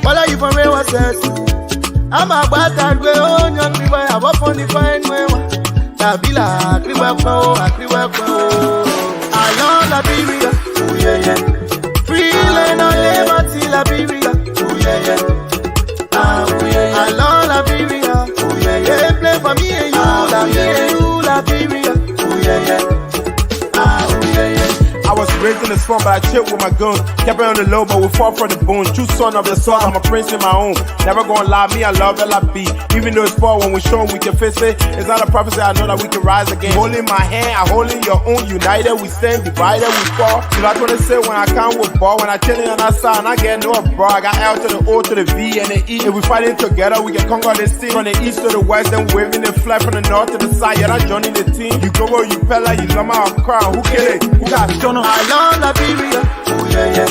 Follow you from where was this? I'm a bastard, we own your people. I walk on the fine way. Tabila, I love Liberia. Oh yeah, yeah. Free land on liberty, Liberia. Oh yeah, yeah. Oh yeah, yeah. I love Liberia. Oh yeah, yeah. They play for me and you, Liberia. Oh yeah, yeah. Oh yeah, yeah. I was raised in the swamp, but I chilled with my guns. Kept it on the low, but we fought for the boom. True son of the soil, I'm a prince in my own. Never gonna lie, me, I love LIB. Even though it's far, when we show we can face it. It's not a prophecy, I know that we can rise again. Holding my hand, I holding your own. United, we stand, divided, we fall. So that's what they say when I come with ball. When I chillin' on that side, and I get no bro. I got L to the O to the V and the E. If we fighting together, we can conquer this team. From the east to the west, then waving the flag from the north to the side. Yeah, that's joining the team. You go where you pella, you love my crown. Who kill it? Who got shown up? I love Liberia, oh yeah, yeah.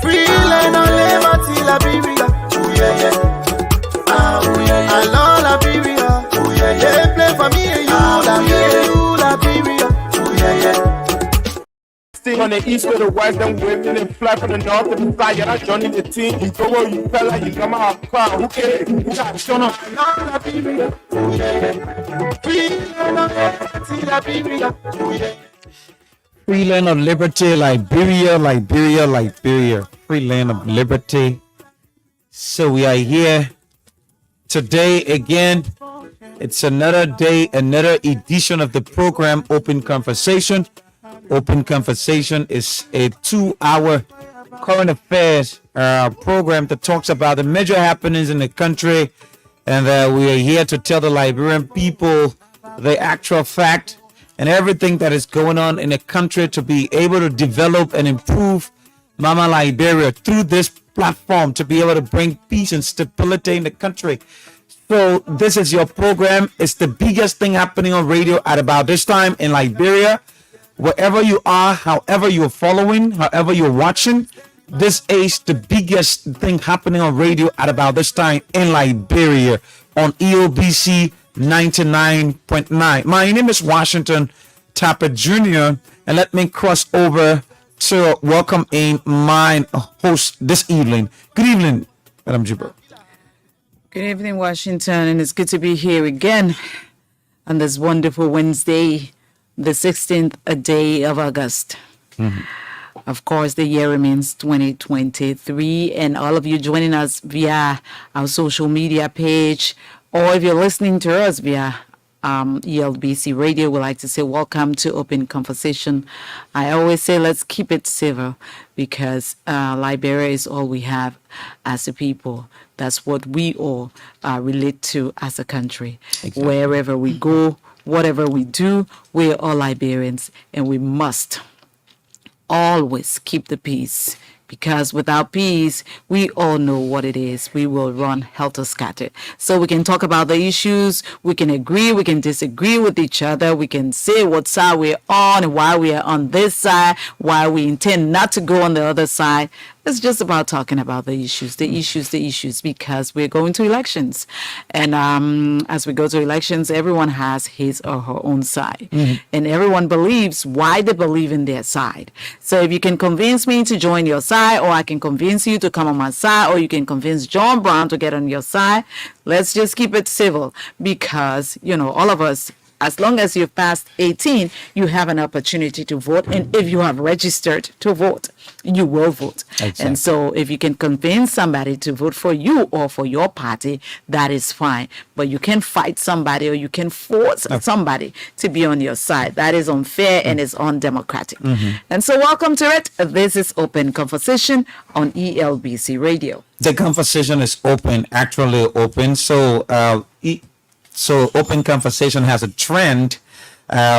Free land on liberty, Liberia, oh yeah, yeah. Oh yeah, yeah. I love Liberia, oh yeah, yeah. They play for me and you, Liberia, oh yeah, yeah. From the east to the west, then waving the flag from the north to the side. Yeah, that's joining the team. You go where you fella, you love my crown. Who kill it? Who got shown up? I love Liberia, oh yeah, yeah. Free land on liberty, Liberia, oh yeah, yeah. Free land of liberty, Liberia, Liberia, Liberia. Free land of liberty. So we are here today again. It's another day, another edition of the program Open Conversation. Open Conversation is a 2-hour current affairs program that talks about the major happenings in the country. And we are here to tell the Liberian people the actual fact and everything that is going on in the country to be able to develop and improve Mama Liberia through this platform, to be able to bring peace and stability in the country. So this is your program. It's the biggest thing happening on radio at about this time in Liberia. Wherever you are, however you're following, however you're watching, this is the biggest thing happening on radio at about this time in Liberia on EOBC 99.9. My name is Washington Tappert Jr. and let me cross over to welcome in my host this evening. Good evening, Madam Jibber. Good evening, Washington, and it's good to be here again on this wonderful Wednesday, the 16th day of August. Mm-hmm. Of course, the year remains 2023, and all of you joining us via our social media page, or if you're listening to us via ELBC Radio, we'd like to say welcome to Open Conversation. I always say let's keep it civil because Liberia is all we have as a people. That's what we all relate to as a country. Exactly. Wherever we go, whatever we do, we're all Liberians, and we must always keep the peace. Because without peace, we all know what it is. We will run helter-skelter. So we can talk about the issues. We can agree. We can disagree with each other. We can say what side we're on and why we are on this side, why we intend not to go on the other side. It's just about talking about the issues, because we're going to elections. And as we go to elections, everyone has his or her own side. Mm-hmm. And everyone believes why they believe in their side. So if you can convince me to join your side, or I can convince you to come on my side, or you can convince John Brown to get on your side, let's just keep it civil. Because, all of us, as long as you've passed 18, you have an opportunity to vote. And if you have registered to vote, you will vote. Exactly. And so if you can convince somebody to vote for you or for your party, that is fine. But you can fight somebody or you can force somebody to be on your side. That is unfair and is undemocratic. Mm-hmm. And so welcome to it. This is Open Conversation on ELBC Radio. The conversation is open, actually open. So Open Conversation has a trend.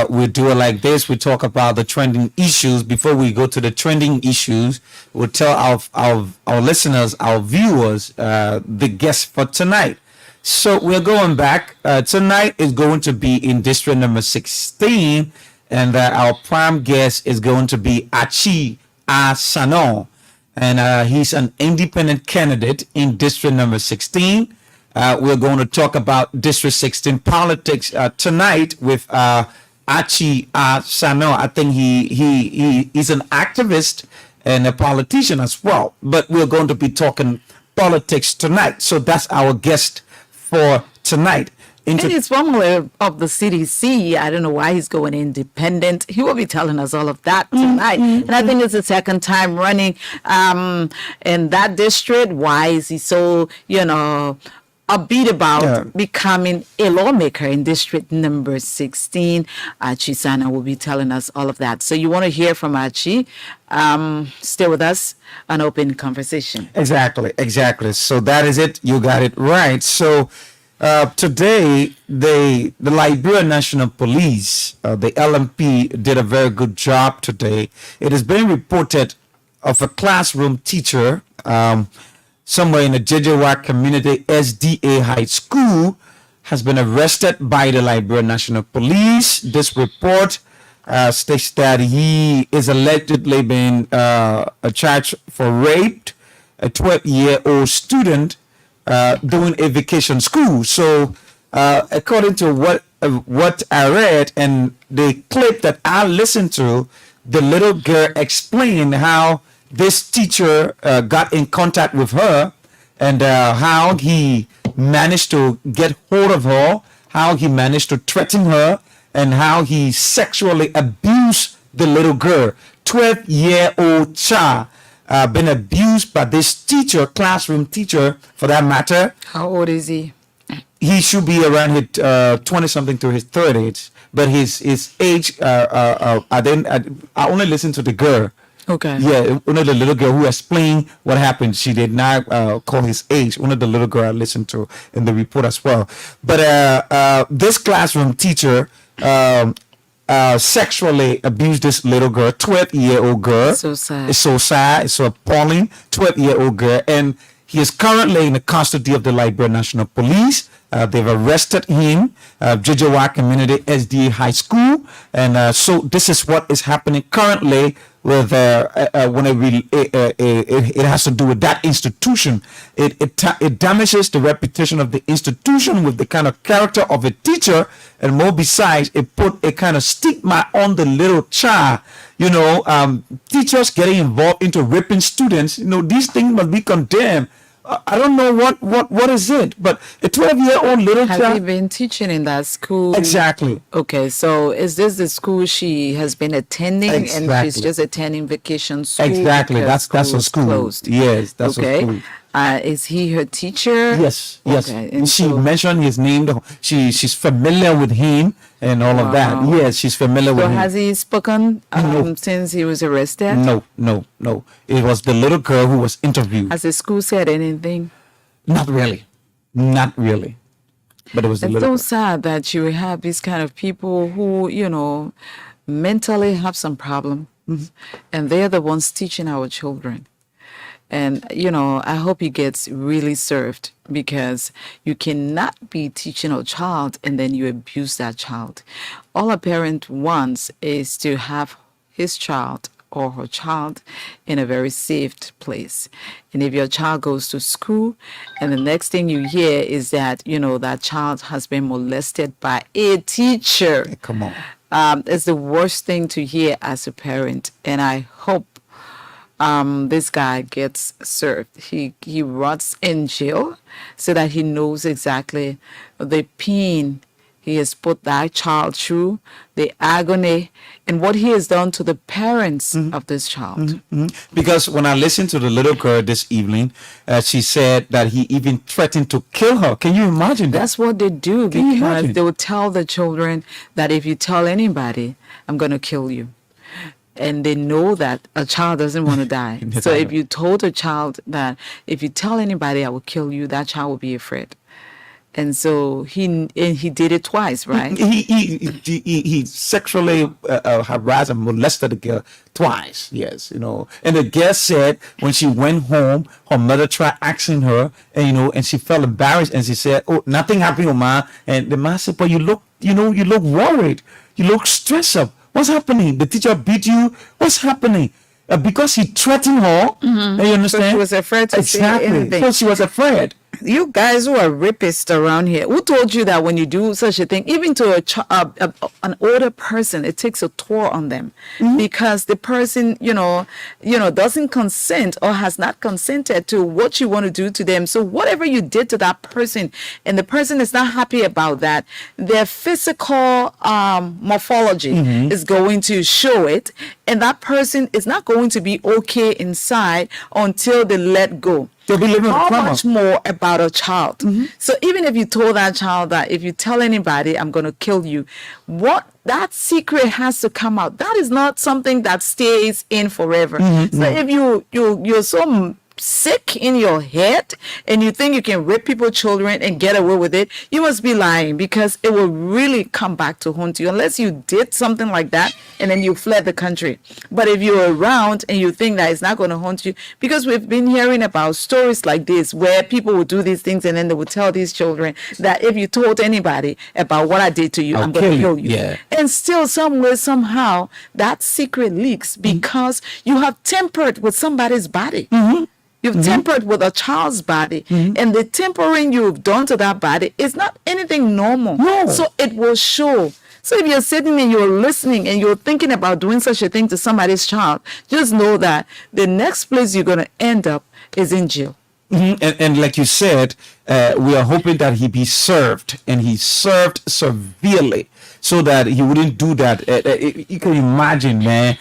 We do it like this. We talk about the trending issues. Before we go to the trending issues, we'll tell our listeners, our viewers, the guest for tonight. So we're going back. Tonight is going to be in district number 16. And our prime guest is going to be Achi Asano. And he's an independent candidate in district number 16. We're going to talk about District 16 politics tonight with Achi Sano. I think he is an activist and a politician as well. But we're going to be talking politics tonight. So that's our guest for tonight. And he's formerly of the CDC. I don't know why he's going independent. He will be telling us all of that tonight. And I think it's the second time running in that district. Why is he so, upbeat about becoming a lawmaker in district number 16? Archie Sana will be telling us all of that. So you want to hear from Archie? Stay with us, an open conversation. Exactly. So that is it. You got it right. So today, the Liberia National Police, the LMP, did a very good job today. It has been reported of a classroom teacher somewhere in the Jejewa Community SDA High School has been arrested by the Liberia National Police. This report states that he is allegedly being charged for raped a 12-year-old student doing a vacation school. So according to what I read and the clip that I listened to, the little girl explained how this teacher got in contact with her and how he managed to get hold of her, how he managed to threaten her, and how he sexually abused the little girl. 12-year-old child been abused by this teacher, classroom teacher for that matter. How old is he? He should be around his 20-something to his 30s, but his age, I only listened to the girl. Okay. Yeah, one of the little girl who explained what happened. She did not call his age. One of the little girl I listened to in the report as well. But this classroom teacher sexually abused this little girl, 12-year-old girl. So sad. It's so sad. It's so appalling. 12-year-old girl. And he is currently in the custody of the Liberia National Police. They've arrested him, Jejewa Community SDA High School. And so this is what is happening currently with when it has to do with that institution. It damages the reputation of the institution with the kind of character of a teacher, and more besides, it put a kind of stigma on the little child. Teachers getting involved into raping students. These things must be condemned. I don't know what is it, but a 12-year-old little child. Have you been teaching in that school? Exactly. Okay, so is this the school she has been attending, Exactly. and she's just attending vacation school? Exactly. because That's her school. Closed. Yes, that's her school. Is he her teacher? Yes. Okay, and She so- mentioned his name. She's familiar with him and all of that. Wow. Yes, she's familiar with So him. has he spoken No. since he was arrested? No. It was the little girl who was interviewed. Has the school said anything? Not really. But it was the It's little so sad that you have these kind of people who, mentally have some problem, and they're the ones teaching our children. And, I hope he gets really served, because you cannot be teaching a child and then you abuse that child. All a parent wants is to have his child or her child in a very safe place. And if your child goes to school and the next thing you hear is that, that child has been molested by a teacher. Come on. It's the worst thing to hear as a parent. And I hope this guy gets served. He rots in jail so that he knows exactly the pain he has put that child through, the agony, and what he has done to the parents of this child. Because when I listened to the little girl this evening, she said that he even threatened to kill her. Can you imagine that? That's what they do, Can you because imagine? they will tell the children that if you tell anybody, I'm going to kill you. And they know that a child doesn't want to die. So if you told a child that if you tell anybody I will kill you, that child will be afraid. And so he did it twice, right? He sexually harassed and molested the girl twice. Yes, And the girl said when she went home, her mother tried asking her, and she felt embarrassed, and she said, "Oh, nothing happened, Ma." And the man said, "But you look worried. You look stressed up. What's happening? The teacher beat you. What's happening?" Because he threatened her. And you understand? So she was afraid to say exactly. anything. So she was afraid. you guys who are rapists around here, who told you that when you do such a thing, even to an older person, it takes a toll on them because the person, doesn't consent or has not consented to what you want to do to them. So whatever you did to that person, and the person is not happy about that, their physical morphology is going to show it, and that person is not going to be okay inside until they let go. They'll be living with How trauma. much more about a child? So even if you told that child that if you tell anybody, I'm going to kill you, what that secret has to come out. That is not something that stays in forever. So if you're so sick in your head and you think you can rape people's children and get away with it, you must be lying, because it will really come back to haunt you unless you did something like that and then you fled the country. But if you're around and you think that it's not going to haunt you, because we've been hearing about stories like this where people would do these things and then they would tell these children that if you told anybody about what I did to you, I'm going to kill you. Yeah. And still, some way, somehow, that secret leaks because you have tempered with somebody's body. You've tempered with a child's body, and the tempering you've done to that body is not anything normal. No. So it will show. So if you're sitting and you're listening and you're thinking about doing such a thing to somebody's child, just know that the next place you're going to end up is in jail. And like you said, we are hoping that he be served, and he served severely, so that he wouldn't do that. You can imagine, man.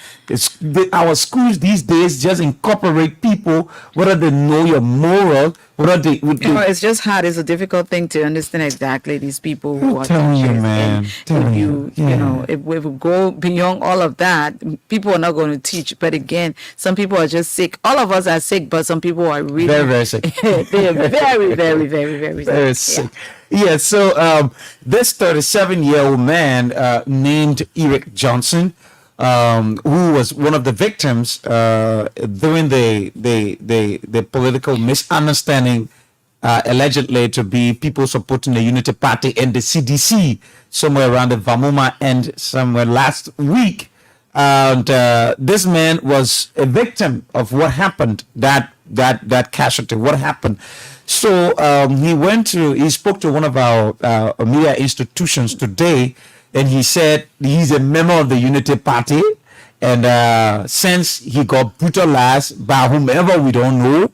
Our schools these days just incorporate people, whether they know your moral, whether they it's just hard. It's a difficult thing to understand exactly these people who are telling you, teachers. man. And Telling if you. if we go beyond all of that, people are not going to teach. But again, some people are just sick. All of us are sick, but some people are really Very, very sick. they are very, very, very, very sick. Very sick. Yeah, so this 37-year-old man named Eric Johnson, who was one of the victims during the political misunderstanding, allegedly to be people supporting the Unity Party and the CDC somewhere around the Vamuma end somewhere last week. And this man was a victim of what happened, that casualty, what happened. So he spoke to one of our media institutions today, and he said he's a member of the Unity Party, and since he got brutalized by whomever we don't know,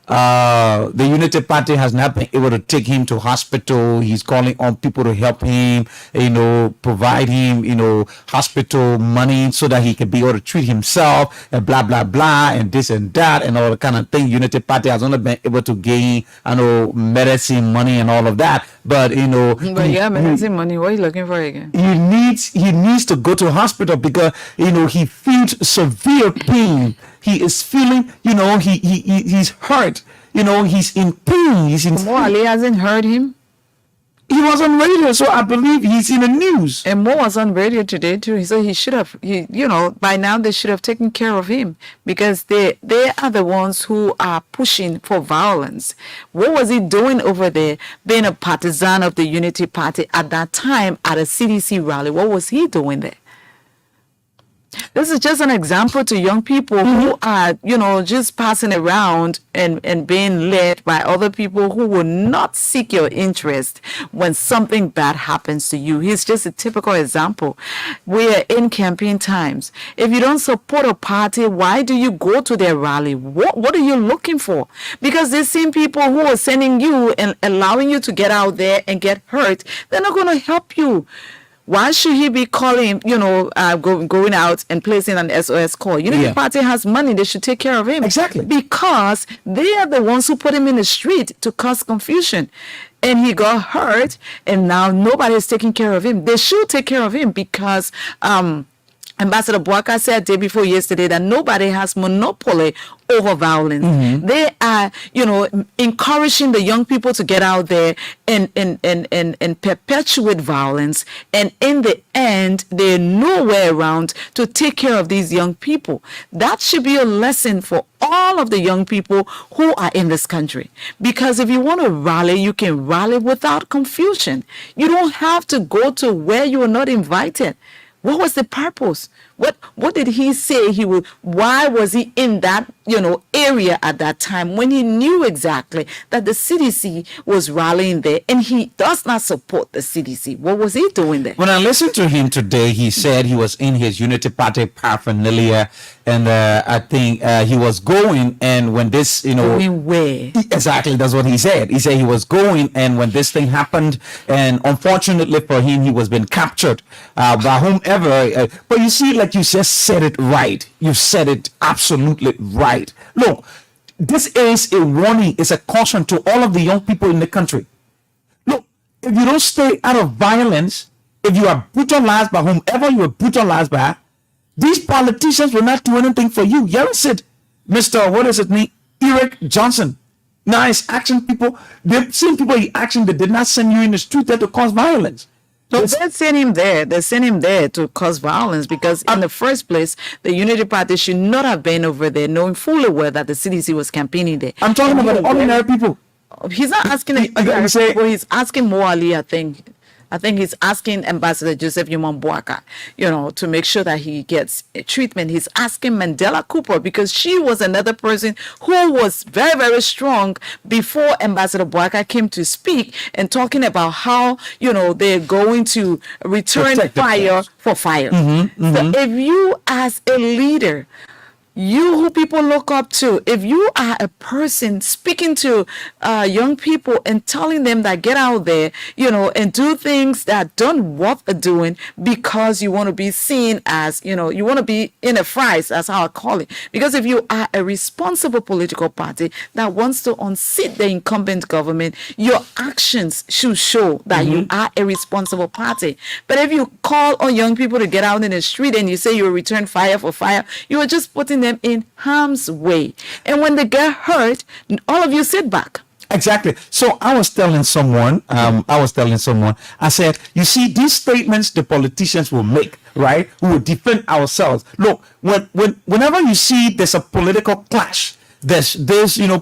the Unity Party has not been able to take him to hospital. He's calling on people to help him, provide him, hospital money so that he can be able to treat himself, and blah, blah, blah, and this and that, and all the kind of thing. Unity Party has only been able to gain, medicine money and all of that. But, But yeah, medicine money. What are you looking for again? he needs to go to hospital because, he feels severe pain. He is feeling, he's hurt. He's in pain. He's in. Mo Ali hasn't heard him. He was on radio, so I believe he's in the news. And Mo was on radio today too. So he should have, by now they should have taken care of him, because they are the ones who are pushing for violence. What was he doing over there, being a partisan of the Unity Party at that time at a CDC rally? What was he doing there? This is just an example to young people who are, just passing around and being led by other people who will not seek your interest when something bad happens to you. He's just a typical example. We are in campaign times. If you don't support a party, why do you go to their rally? What are you looking for? Because these same people who are sending you and allowing you to get out there and get hurt, they're not going to help you. Why should he be calling, going out and placing an SOS call? Unity Party has money. They should take care of him. Exactly. Because they are the ones who put him in the street to cause confusion. And he got hurt, and now nobody is taking care of him. They should take care of him because Ambassador Bouaka said day before yesterday that nobody has monopoly over violence. They are, encouraging the young people to get out there and perpetuate violence. And in the end, they're nowhere around to take care of these young people. That should be a lesson for all of the young people who are in this country. Because if you want to rally, you can rally without confusion. You don't have to go to where you are not invited. What was the purpose? What did he say he would? Why was he in that area at that time when he knew exactly that the CDC was rallying there, and he does not support the CDC? What was he doing there? When I listened to him today, he said he was in his Unity Party paraphernalia, and I think he was going, and when this, Going where? Exactly, that's what he said. He said he was going, and when this thing happened, and unfortunately for him, he was being captured by whomever. But you see, like you just said it right. You said it absolutely right. Look, this is a warning, it's a caution to all of the young people in the country. Look, if you don't stay out of violence, if you are brutalized by whomever you are brutalized by, these politicians will not do anything for you. Yes, it, Mr. What is it name? Eric Johnson. Now he's asking people, they've seen people he action that did not send you in the street there to cause violence. So they sent him there. They sent him there to cause violence because, in the first place, the Unity Party should not have been over there, knowing fully well that the CDC was campaigning there. I'm talking about the ordinary people. He's not asking the ordinary people. He's asking Mo Ali, I think. I think he's asking Ambassador Joseph Newman Boaka, to make sure that he gets treatment. He's asking Mandela Cooper because she was another person who was very, very strong before Ambassador Boaka came to speak and talking about how, they're going to return fire for fire. So if you as a leader, you who people look up to, if you are a person speaking to young people and telling them that get out there, and do things that don't worth doing because you want to be seen as, you want to be in a fries, that's how I call it. Because if you are a responsible political party that wants to unseat the incumbent government, your actions should show that you are a responsible party. But if you call on young people to get out in the street and you say you will return fire for fire, you are just putting them in harm's way, and when they get hurt, all of you sit back. Exactly. So I was telling someone, I said, you see, these statements the politicians will make, right? We will defend ourselves. Look, whenever you see there's a political clash, there's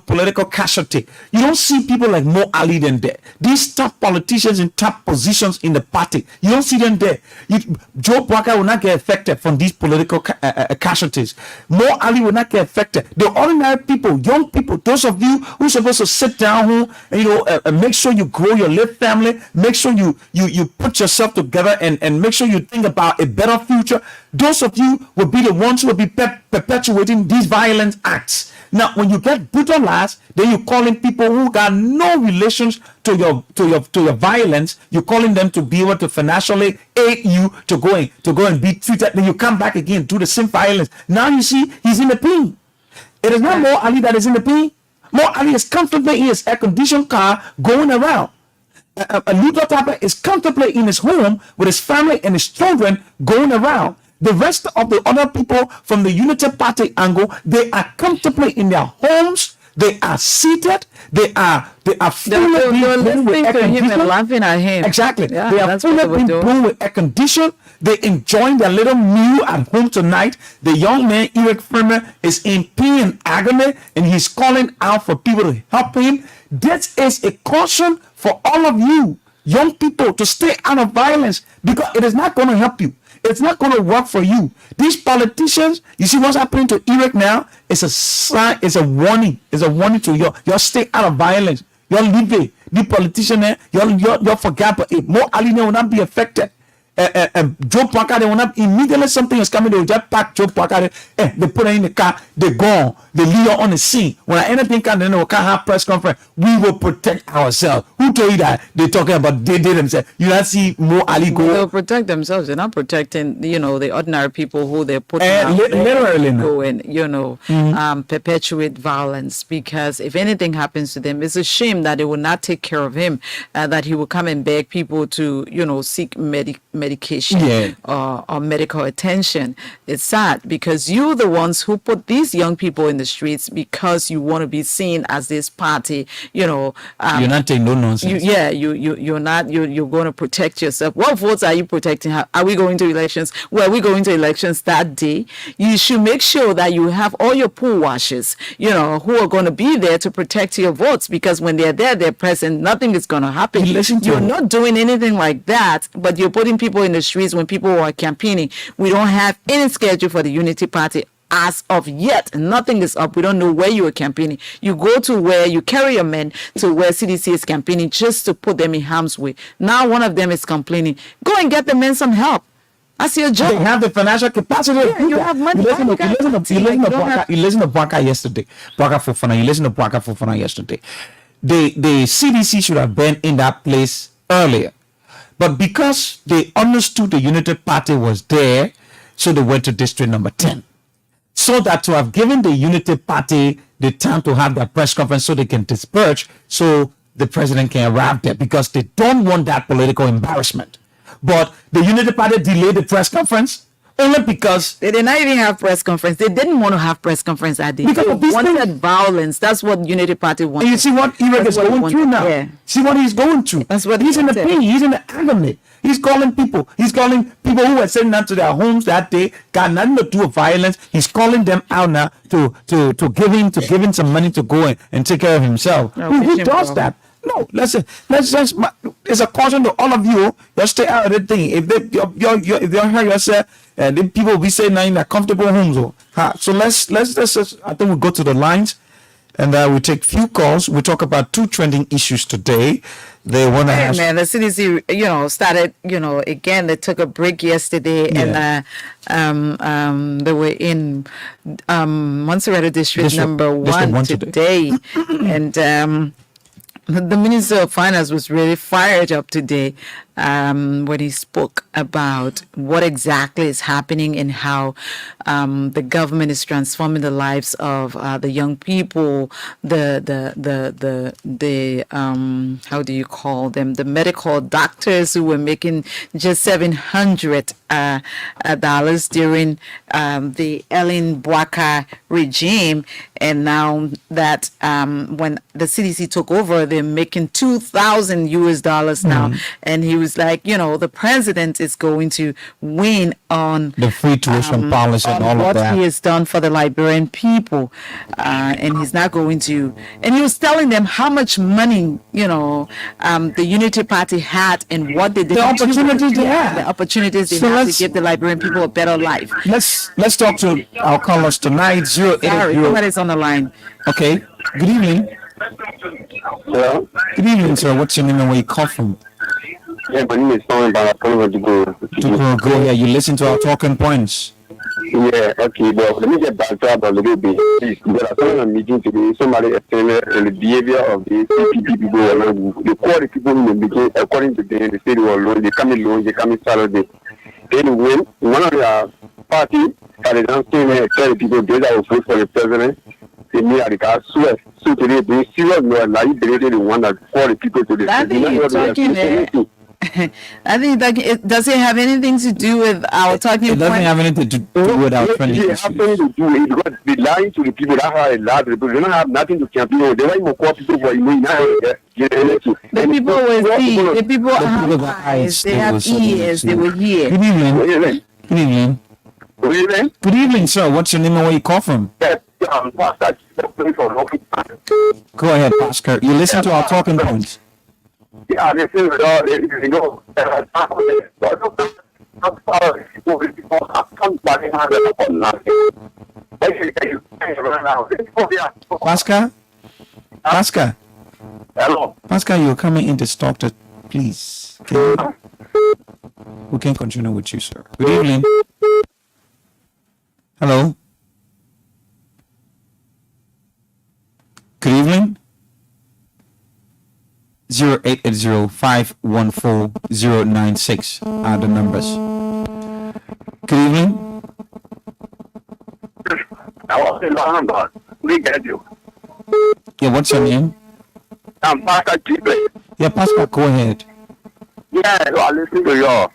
political casualty, you don't see people like Mo Ali then there. These top politicians in top positions in the party, you don't see them there. Joe Boaka will not get affected from these political casualties. Mo Ali will not get affected. The ordinary people, young people, those of you who are supposed to sit down and make sure you grow your little family, make sure you put yourself together and make sure you think about a better future. Those of you will be the ones who will be perpetuating these violent acts. Now, when you get brutalized, then you're calling people who got no relations to your violence. You're calling them to be able to financially aid you to go and be treated. Then you come back again, do the same violence. Now you see he's in the pain. It is not Mo Ali that is in the pain. Mo Ali is comfortably in his air-conditioned car going around. Luther Tapper is comfortably in his home with his family and his children going around. The rest of the other people from the Unity Party angle, they are comfortably in their homes. They are seated. They are fully listening to him and laughing at him. Exactly. Yeah, they are fully blown with air condition. They enjoying their little meal at home tonight. The young man Eric Freeman is in pain and agony, and he's calling out for people to help him. This is a caution for all of you young people to stay out of violence, because it is not going to help you. It's not going to work for you. These politicians, you see what's happening to Eric now? It's a sign, it's a warning. It's a warning to you. Y'all stay out of violence. Y'all leave it. The politician there, y'all forget, but Mo Ali will not be affected. Joe Boaka, they will not immediately something is coming, they will just pack Joe Boaka, they put her in the car, they're gone, they leave her on the scene. When anything can, then we can't have press conference. We will protect ourselves. Who told you that? They're talking about they themselves. You not see Mo Ali go. They'll protect themselves. They're not protecting, the ordinary people who they're putting out literally go and perpetuate violence. Because if anything happens to them, it's a shame that they will not take care of him, that he will come and beg people to seek medication or medical attention. It's sad because you're the ones who put these young people in the streets because you want to be seen as this party, you're not taking no nonsense. You're not, you're going to protect yourself. What votes are you protecting? Are we going to elections? Well, we going to elections that day. You should make sure that you have all your poll watchers, who are going to be there to protect your votes, because when they're there, they're present, nothing is going to happen. You're not doing anything like that, but you're putting people in the streets when people are campaigning. We don't have any schedule for the Unity Party as of yet. Nothing is up. We don't know where you are campaigning. You go to where you carry your men to where CDC is campaigning just to put them in harm's way. Now one of them is complaining. Go and get the men some help. That's your job. They have the financial capacity. Yeah, you have money. You listen to Bwaka yesterday. Bwaka Fofana. You listen to Bwaka Fofana yesterday. The CDC should have been in that place earlier. But because they understood the Unity Party was there, so they went to district number 10. So that to have given the Unity Party the time to have their press conference so they can disperse, so the president can arrive there, because they don't want that political embarrassment. But the Unity Party delayed the press conference only because they did not even have press conference. They didn't want to have press conference that day. Because they wanted violence. That's what Unity Party wanted. And you see what Iraq is going through now. Yeah. See what he's going through. That's what he's in the pain. He's in the agony. He's calling people. He's calling people who were sitting out to their homes that day, got nothing to do with violence. He's calling them out now to give him some money to go and take care of himself. No, who does that? No, let's just. It's a caution to all of you. Just stay out of the thing. If they don't hear yourself, then people will be saying now in their comfortable homes. So let's just. I think we'll go to the lines. And we take few calls. We talk about 2 trending issues today. They want to have... Man, the CDC, started, again, they took a break yesterday, and they were in Montserrat District number 1 today. And the Minister of Finance was really fired up today when he spoke about what exactly is happening and how the government is transforming the lives of the young people, the how do you call them, the medical doctors who were making just $700 during the Ellen Bwaka regime, and now that when the CDC took over, they're making $2,000 now, and he was like, the president is going to win on the free tuition policy and all of that. What he has done for the Liberian people, and he's not going to. And he was telling them how much money, the Unity Party had and what they did. The opportunities they had. The opportunities they had to give the Liberian people a better life. Let's talk to our callers tonight. 080. Somebody's on the line. Okay. Good evening. Hello? Good evening, sir. What's your name and where you call from? Yeah, my name is Tony Bala. Go here. You listen to our talking points. Yeah, okay, but let me get back to about a little bit. Please, because I saw a meeting today, somebody explained the behavior of the CPP people. The quality people in the beginning, according to them, they say they were alone, they come alone, they come in Saturday. Then when one of their party, they don't say, tell the people, they will vote for the president. They may have got sweat. So today, they serious, no, now you believe the one that call the people to the president. I think that does it have anything to do with our talking? It doesn't have anything to do with our trending issues. It has to do it because they lying to the people that have a lot of people. They don't have nothing to campaign. They want more people for you. The people will see. The people have eyes. They have ears. They will hear. Good evening. Good evening. Good evening. Good evening, sir. What's your name and where you call from? Pastor. Go ahead, Pastor. You listen to our talking points. Yeah, this is you know. Pascal. Hello. Pascal, you're coming in to talk to, please. We can continue with you, sir. Good evening. Hello. Good evening. 0880-514-096 are the numbers. Good evening. We get you. Yeah, what's your name? I'm Pastor Chipley. Yeah, Pascal, go ahead. Yeah, so I listen to your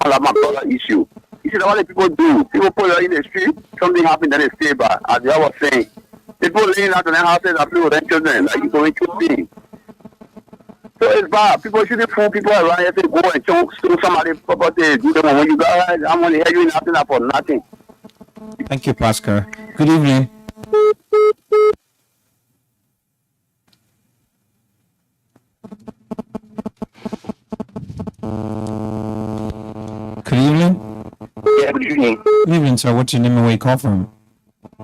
all of my brother issue. You see what the people do. People put you in the street, something happened, then they stay back. As I was saying, people laying out in their houses and play with their children, like you're going to see. So it's bad. People shouldn't fool people around here to go and choke somebody property. Do them when you guys, I'm only hear you nothing for nothing. Thank you, Pascal. Good evening. Good evening. Yeah, good evening. Good evening, sir. What's your name and where you call from?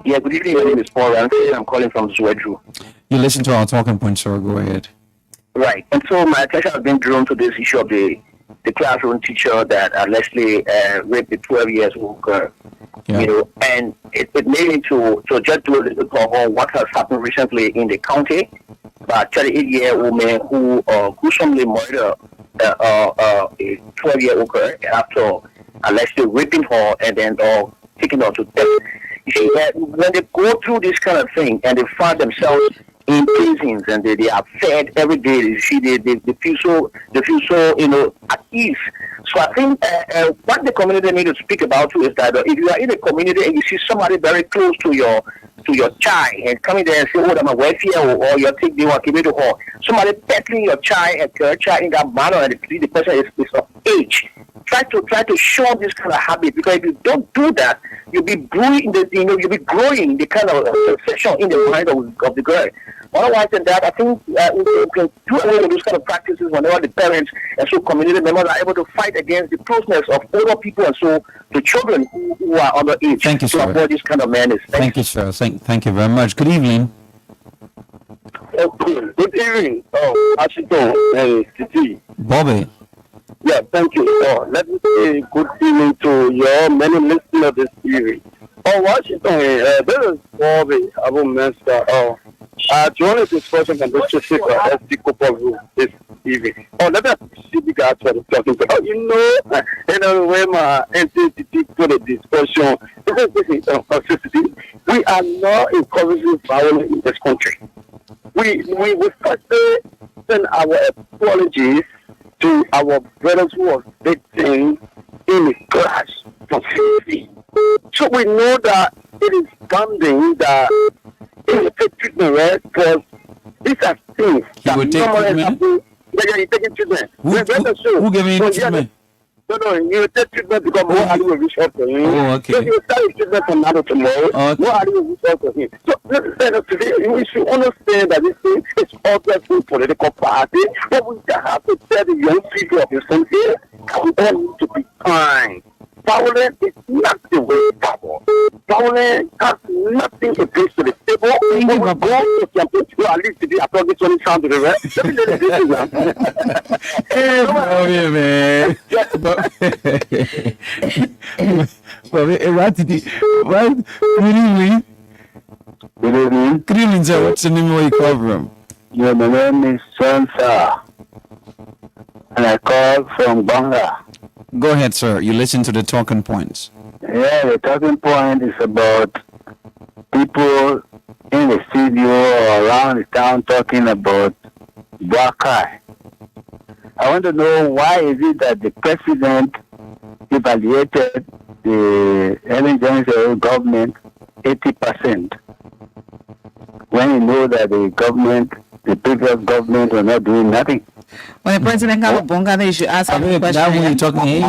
Yeah, good evening. My name is Paul Ramsey. I'm calling from Zwedru. You listen to our talking points, sir. Go ahead. Right. And so my attention has been drawn to this issue of the classroom teacher that allegedly raped a 12-year-old girl. Yeah. You know, and it made me to just do a little talk on what has happened recently in the county. About a 38-year-old woman who gruesomely murdered a 12-year-old girl after allegedly raping her and then taking her to death. You see, when they go through this kind of thing and they find themselves in prisons and they are fed every day, you see, they feel so at ease. So I think what the community needs to speak about too is that if you are in a community and you see somebody very close to your child and coming there and say, "Oh, I'm a welfare," or your thing they want to give it to her, somebody peddling your child and your child in that manner, and the person is of age. Try to show this kind of habit, because if you don't do that, you'll be growing the kind of section in the mind of the girl. Otherwise than that, I think we can do away with those kind of practices whenever the parents and so community members are able to fight against the closeness of older people and so the children who are underage. Thank you, to sir. avoid this kind of madness. Thank you, sir. Thank you very much. Good evening. Good evening. Ashito and Titi. Bobby. Yeah, thank you. Let me say good evening to your many listeners this evening. Washington, this is Bobby Abu Menster. Joining this discussion on this topic of the Cooper Rule this evening. Let us see the guys for the talking. In a way, my entity for the discussion. We are not encouraging violence in this country. We first send our apologies to our brothers who are victims in a crash for safety. So we know that it is something that is a treatment, right? Because these are things He will take treatment? Yeah, he's taking treatment. Who gave him treatment? No, you take treatment because more Ali will reach out to him. Oh, okay. So you start treatment from now to tomorrow. Okay. More Ali will reach out to him. So today, we should understand that this thing is obviously political party, but we have to tell the young people of this country, we all need to be kind. Violence is not the way forward. Violence has nothing to bring to the table. Thank you, When we go to campaign, well, at least today, I probably going to sound to the rest. Let me tell you this, Hey, Bobby, man. Bobby, what did he? What? Good evening. Good evening. Good evening, sir. What's the name of where you call from? Yeah, my name is Sonsa, and I call from Bonga. Go ahead, sir. You listen to the talking points. Yeah, the talking point is about people in the studio or around the town talking about Buakai. I want to know why is it that the president evaluated the Ellen Johnson government 80% when you know that the previous government were not doing nothing. When the president comes to Bonga, you should ask him a That when you're question. talking,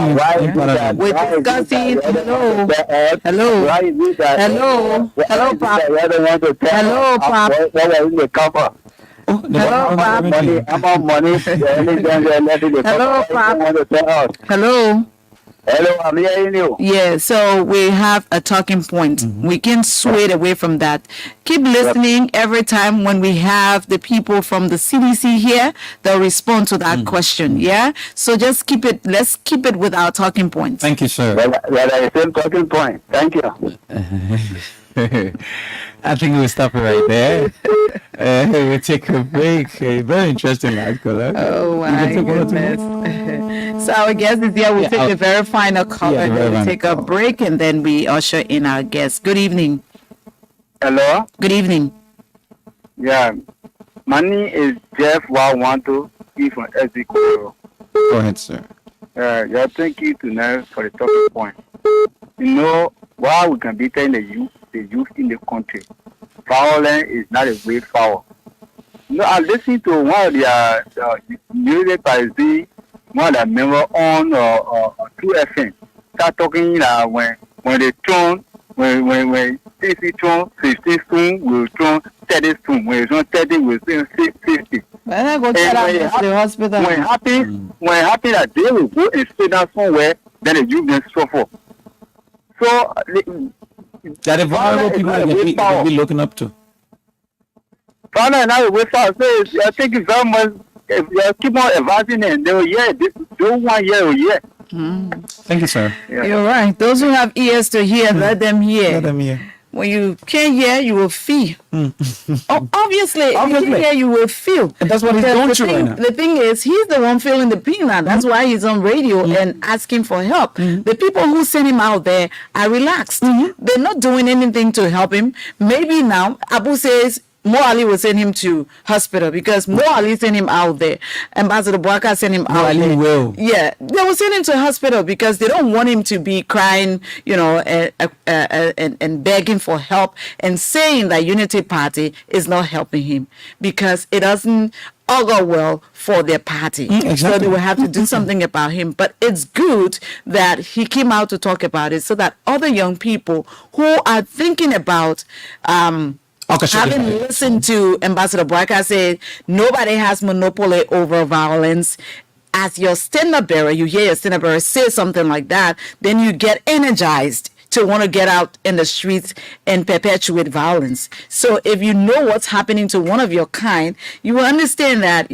We're discussing. Hello. Why is it that? Hello, Pop. Hello, Pop. What was in the cover? Hello, Pop. Money, amount money. Hello, Pop. Hello. Hello, I'm hearing you. Yeah, so we have a talking point. We can sway away from that. Keep listening every time when we have the people from the CDC here, they'll respond to that question. Yeah, so just keep it. Let's keep it with our talking points. Thank you, sir. Well, I still talking point. Thank you. I think we'll stop it right there. We'll take a break. Very interesting live caller. Oh my goodness. So our guest is here. We'll take the very final call and then we'll take a break and then we usher in our guest. Good evening. Hello? Good evening. Yeah. My name is Jeff Wawanto, from Ezekiel. Go ahead, sir. Yeah, thank you tonight for the talking point. You know, while we can be telling the youth in the country, violence is not a way forward. No, I listened to one of their music by the one of the member on 2FM. Start talking when they turn when 60 turn 50 soon will turn 30 soon. When it's not 30 will turn 50. When I go to the hospital. When happy that they will go and stay down somewhere, then the youth then suffer. So That the vulnerable people that we looking up to. Father and I will start say, I think it's very much. If you keep on advancing and they will hear, they don't want to hear. Thank you, sir. Yeah. You're right. Those who have ears to hear, let them hear. Let them hear. When you can't hear, you will feel. Obviously, if you can't hear, you will feel. And that's what he's going through right now. The thing is, he's the one feeling the pain now. That's why he's on radio and asking for help. The people who send him out there are relaxed. They're not doing anything to help him. Maybe now, Abu says, Mo Ali will send him to hospital because Mo Ali sent him out there. Ambassador Bouaka sent him out Ali there. will. Yeah, they will send him to hospital because they don't want him to be crying, and begging for help and saying that Unity Party is not helping him because it doesn't augur well for their party. Exactly. So they will have to do something about him. But it's good that he came out to talk about it so that other young people who are thinking about having listened to Ambassador Bouaka say nobody has monopoly over violence. As your standard bearer, you hear your standard bearer say something like that, then you get energized to want to get out in the streets and perpetuate violence. So if you know what's happening to one of your kind, you will understand that,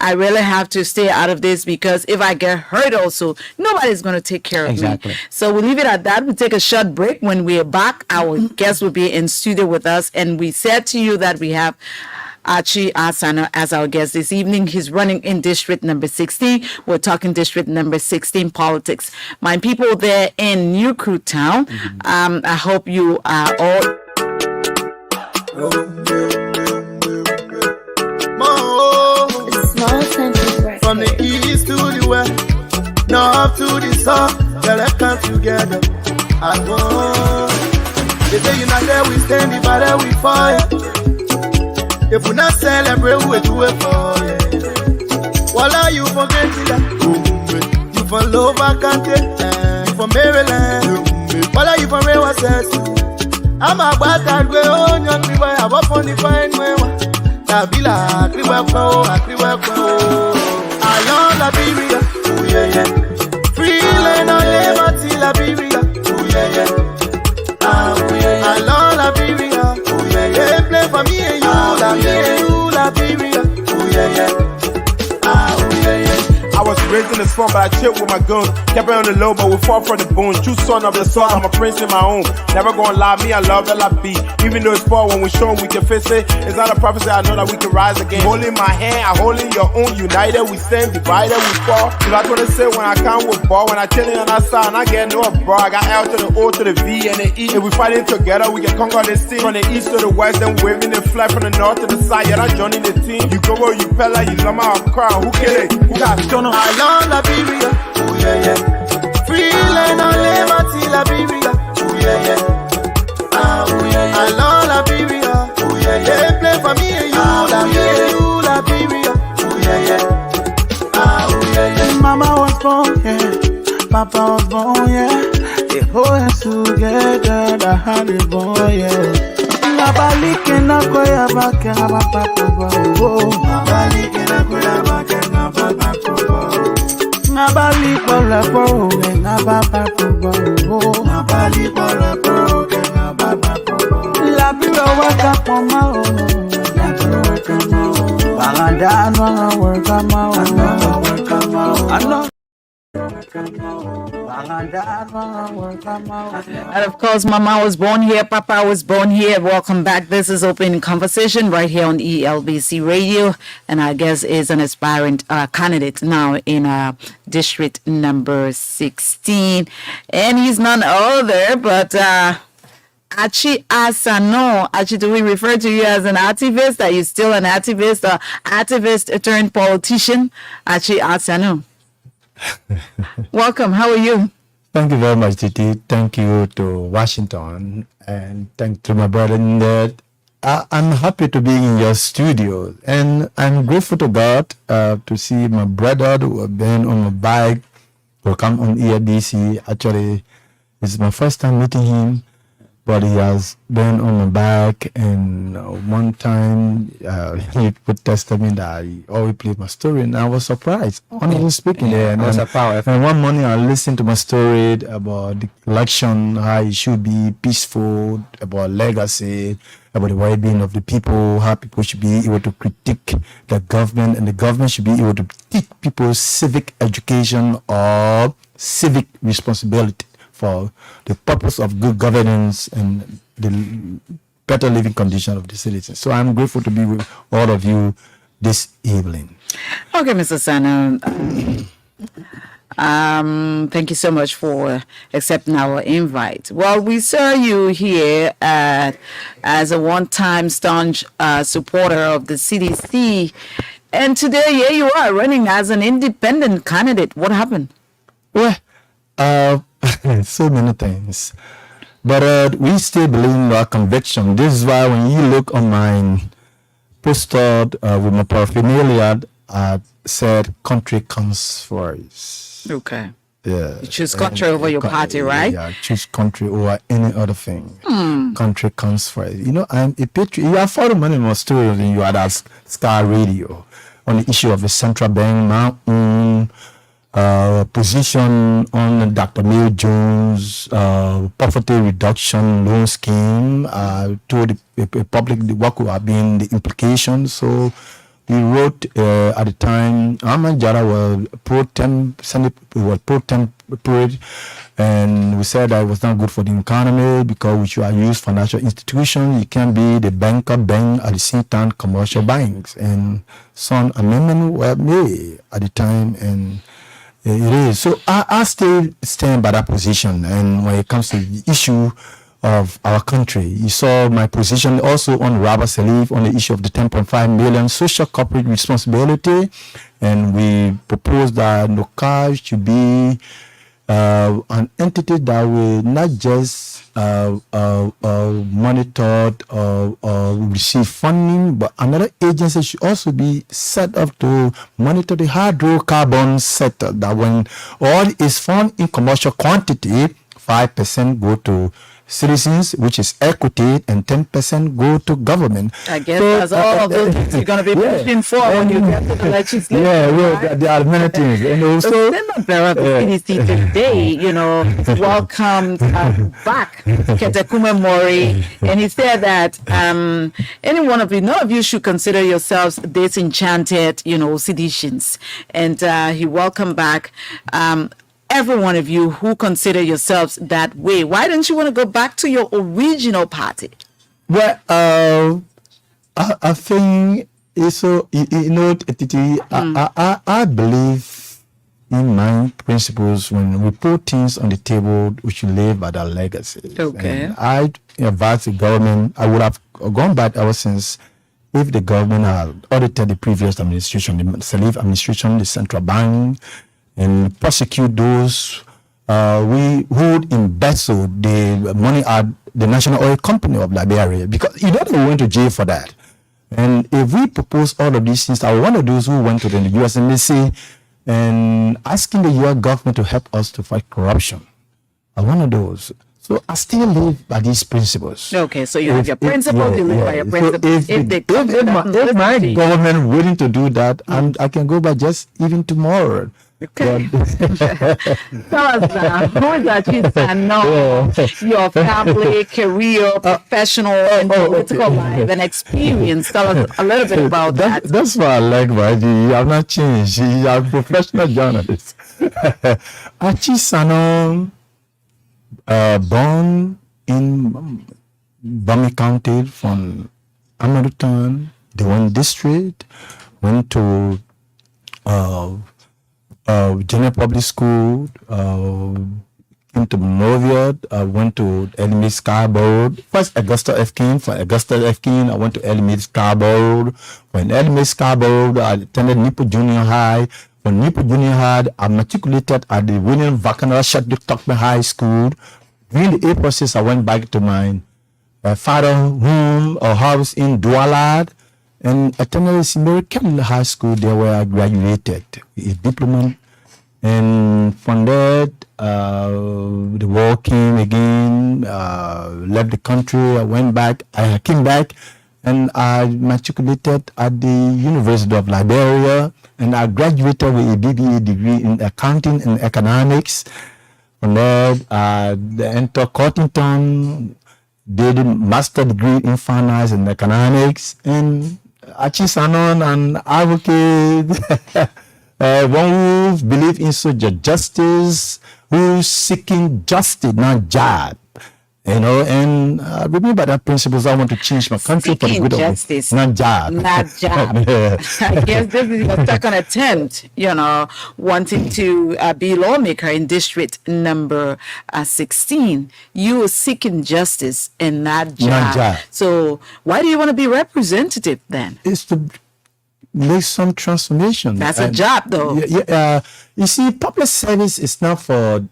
I really have to stay out of this because if I get hurt also, nobody's going to take care of me. So we'll leave it at that. We'll take a short break. When we're back, our guest will be in studio with us. And we said to you that we have Archie Asano as our guest this evening. He's running in district number 16. We're talking district number 16 politics. My people there in New Crew Town, I hope you are all... From the east to the west, north to the south, let's come together as one. They say united we stand, divided we fall. If we not celebrate, we do it for you. Voila, you forget that. You from Lova Country, you from Maryland. Voila, you from Rewa Sess. I'm a bad that way on your river. I walk on the fine way. Tabila, Kriwako. I love Liberia. Oh yeah, yeah. Free land on liberty, Liberia. Oh yeah, yeah. Oh yeah, I love Liberia. Oh yeah, yeah. They play for me and you. Liberia. Oh yeah, yeah. Oh yeah, yeah. I was raised in the slum, but I chilled with my guns. Kept it on the low, but we fought for the bones. True son of the soil, I'm a prince in my own. Never gonna lie, me, I love LIB. Even though it's far, when we show we can face it. It's not a prophecy, I know that we can rise again. Holding my hand, I holding your own. United, we stand, divided, we fall. So that's what I say when I come with ball. When I chillin' on that side, and I get no bro. I got L to the O to the V and the E. If we fighting together, we can conquer this team. From the east to the west, then waving the flag from the north to the side. Yeah, I'm joining the team. You go where you pella, you love my crown. Who kill it? Who got stone? I love Liberia. Oh yeah, yeah. Free land on liberty, Liberia. Oh yeah, yeah. Oh yeah, yeah. I love Liberia. Oh yeah, yeah. They play for me and you, Liberia. Oh yeah, yeah. Oh yeah, yeah. Mama was born, yeah. Papa was born, yeah. They hold us together, the honey boy, yeah. Nabalike na koya bake na papa bo. Nabalike na koya bake na papa bo. Nabalike la bo na papa bo. Nabalike la bo na papa bo. La biro waka poma o. La biro waka ma o. Baganda no waka ma o. Ano. And of course, Mama was born here, Papa was born here. Welcome back. This is Open Conversation right here on ELBC Radio. And our guest is an aspiring candidate now in district number 16. And he's none other but Archie Asano. Archie, do we refer to you as an activist? Are you still an activist or activist turned politician? Archie Asano. Welcome. How are you? Thank you very much, Titi. Thank you to Washington, and thank to my brother in there, I'm happy to be in your studio, and I'm grateful to God to see my brother who have been on my bike, who come on ERDC. Actually, it's my first time meeting him, but he has been on my back, and one time he would test me that he always played my story, and I was surprised. Honestly speaking, and that's a power. And one morning I listened to my story about the election, how it should be peaceful, about legacy, about the well-being of the people, how people should be able to critique the government, and the government should be able to teach people civic education or civic responsibility for the purpose of good governance and the better living condition of the citizens. So I'm grateful to be with all of you this evening. Okay, Mr. Sano. Thank you so much for accepting our invite. Well, we saw you here as a one-time staunch supporter of the CDC, and today here you are running as an independent candidate. What happened? Well, so many things, but we still believe in our conviction. This is why when you look on my poster with my paraphernalia, I said country comes first. Okay. Yeah. You choose country over your party, right? Yeah, choose country over any other thing. Country comes first. You know, I'm a patriot. You have followed many more stories than you had at Star Radio on the issue of the central bank, my own position on Dr. Mayo Jones' poverty reduction loan scheme, to the public what could have been the implications. So we wrote at the time, Ahmad Jara was pro-temperate, and we said that it was not good for the economy because we should use financial institutions. You can't be the bank at the same time commercial banks. And some amendments were made at the time, and it is. So I still stand by that position. And when it comes to the issue of our country, you saw my position also on Rabah Salif on the issue of the 10.5 million social corporate responsibility. And we proposed that NOCA should be an entity that will not just monitored or receive funding, but another agency should also be set up to monitor the hydrocarbon sector, that when oil is found in commercial quantity, 5% go to citizens, which is equity, and 10% go to government. I guess that's all of those things you're going to be pushing for when you get to the legislature. Yeah, there are many things. And also, the CDC today, welcomed back Ketekume Mori, and he said that any one of you, none of you should consider yourselves disenchanted, seditionists. And he welcomed back every one of you who consider yourselves that way. Why don't you want to go back to your original party? Well, I think so. I believe in my principles. When we put things on the table, we should live by that legacy. Okay. And I advise the government. I would have gone back ever since if the government had audited the previous administration, the Salif administration, the central bank, and prosecute those who would embezzle the money at the National Oil Company of Liberia, because you don't even went to jail for that. And if we propose all of these things, I was one of those who went to the U.S. Embassy and asking the U.S. government to help us to fight corruption. I'm one of those. So I still live by these principles. Okay, so you have your principles, you live by your principles. So if my government willing to do that, I can go by just even tomorrow. Okay. Tell us now, who is Achisa? Your family, career, professional, and political life and experience. Tell us a little bit about that. That's what I like about you. You have not changed. You are a professional journalist. Achisano, born in Bami County from Amarutan, the one district, went to General Public School, came to Monrovia, went to Elimid Scarborough. First Augusta F. King. From Augusta F. King, I went to Elimid Scarborough. When Elimid Scarborough, I attended Nipo Junior High. From Nipo Junior High, I matriculated at the William Vacanara Shaduk Tuckman High School. During the 8 process, I went back to my a father home or house in Douala, and attended Miracle High School. There where I graduated with a diploma, and from there, the war came again. Left the country. I went back. I came back, and I matriculated at the University of Liberia, and I graduated with a BBA degree in accounting and economics. From there, I entered Cottington, did a master degree in finance and economics, and Achisanon and advocate, one who believes in social justice, who's seeking justice, not job. You know, and remember that principles. I want to change my country for the good justice, of it, not job. Not job. I guess this is your second attempt, wanting to be lawmaker in district number 16. You are seeking justice and not job. Not job. So why do you want to be representative then? It's to make some transformation. That's a job, though. You see, public service is not for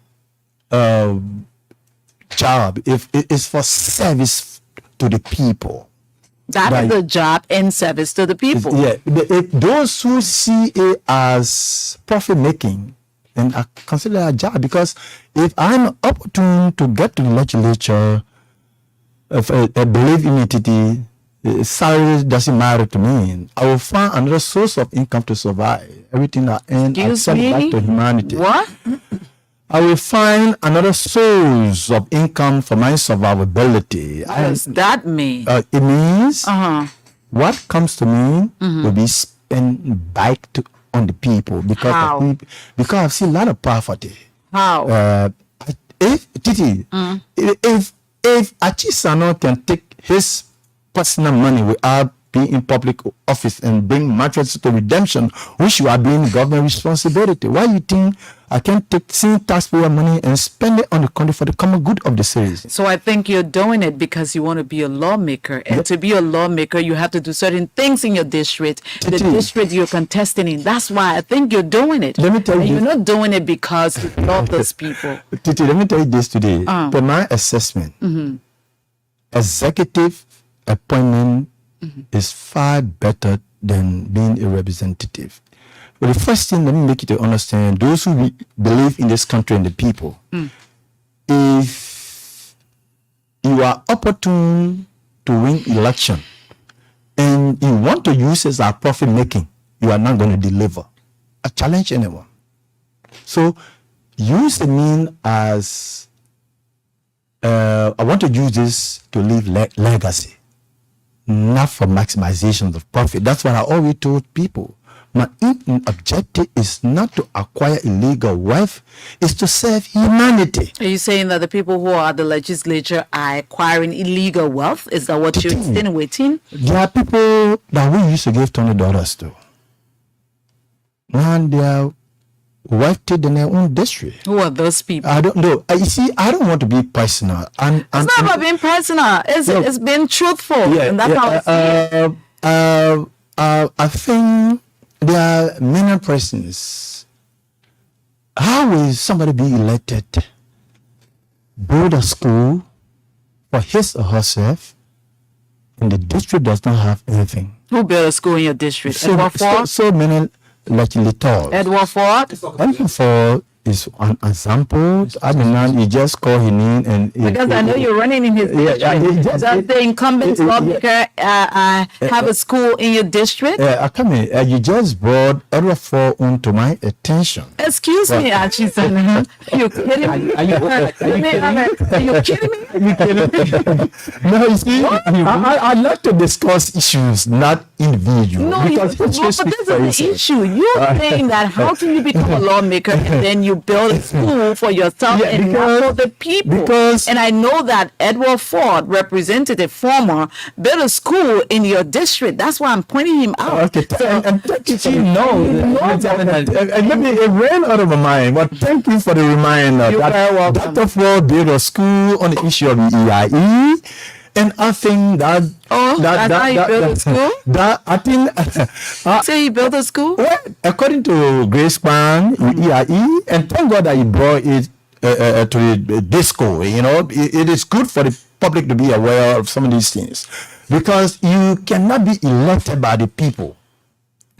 job. If it is for service to the people. That is a job and service to the people. Those who see it as profit making, and I consider it a job, because if I'm opportune to get to the legislature, if I believe in it, salary doesn't matter to me. I will find another source of income to survive. Everything I earn, I send back to humanity. What? I will find another source of income for my survivability. What does that mean? It means what comes to me will be spent back on the people, because because I've seen a lot of poverty. How? If Achisano can take his personal money without being in public office and bring matters to redemption, which you are doing government responsibility, why you think I can take taxpayer money and spend it on the country for the common good of the citizens? So I think you're doing it because you want to be a lawmaker, and to be a lawmaker, you have to do certain things in your district, the district you're contesting in. That's why I think you're doing it. Let me tell you, you're not doing it because you love those people. Titi, let me tell you this today. For my assessment, executive appointment is far better than being a representative. But the first thing, let me make you to understand, those who believe in this country and the people, if you are opportune to win election and you want to use it as a profit making, you are not going to deliver. I challenge anyone. So use the mean as I want to use this to leave legacy, not for maximization of profit. That's what I always told people. My objective is not to acquire illegal wealth, it's to serve humanity. Are you saying that the people who are at the legislature are acquiring illegal wealth? Is that what you're insinuating? There are people that we used to give $20 to. Now they are wealthy in their own district. Who are those people? I don't know. You see, I don't want to be personal. It's not about being personal. It's being truthful. And that's how I see it. I think there are many persons. How will somebody be elected, build a school for his or herself, and the district does not have anything? Who built a school in your district? So many legislators. Edward Ford? Edward Ford is an example. I mean, now you just call him in and... Because I know you're running in his district. Does the incumbent lawmaker have a school in your district? I come in. You just brought Edward Ford onto my attention. Excuse me, Achisan. Are you kidding me? Are you kidding me? Are you kidding me? No, you see, I like to discuss issues, not individuals. No, but this is the issue. You're saying that how can you become a lawmaker and then you build a school for yourself and not for the people? And I know that Edward Ford, representative, former, built a school in your district. That's why I'm pointing him out. Okay, and thank you for let me, it ran out of my mind, but thank you for the reminder. You're very welcome. Dr. Ford built a school on the issue of the EIE. And I think that that's how you built a school? I think so you built a school? Well, according to Grace Pan, EIE, and thank God that you brought it to the disco. You know, it is good for the public to be aware of some of these things, because you cannot be elected by the people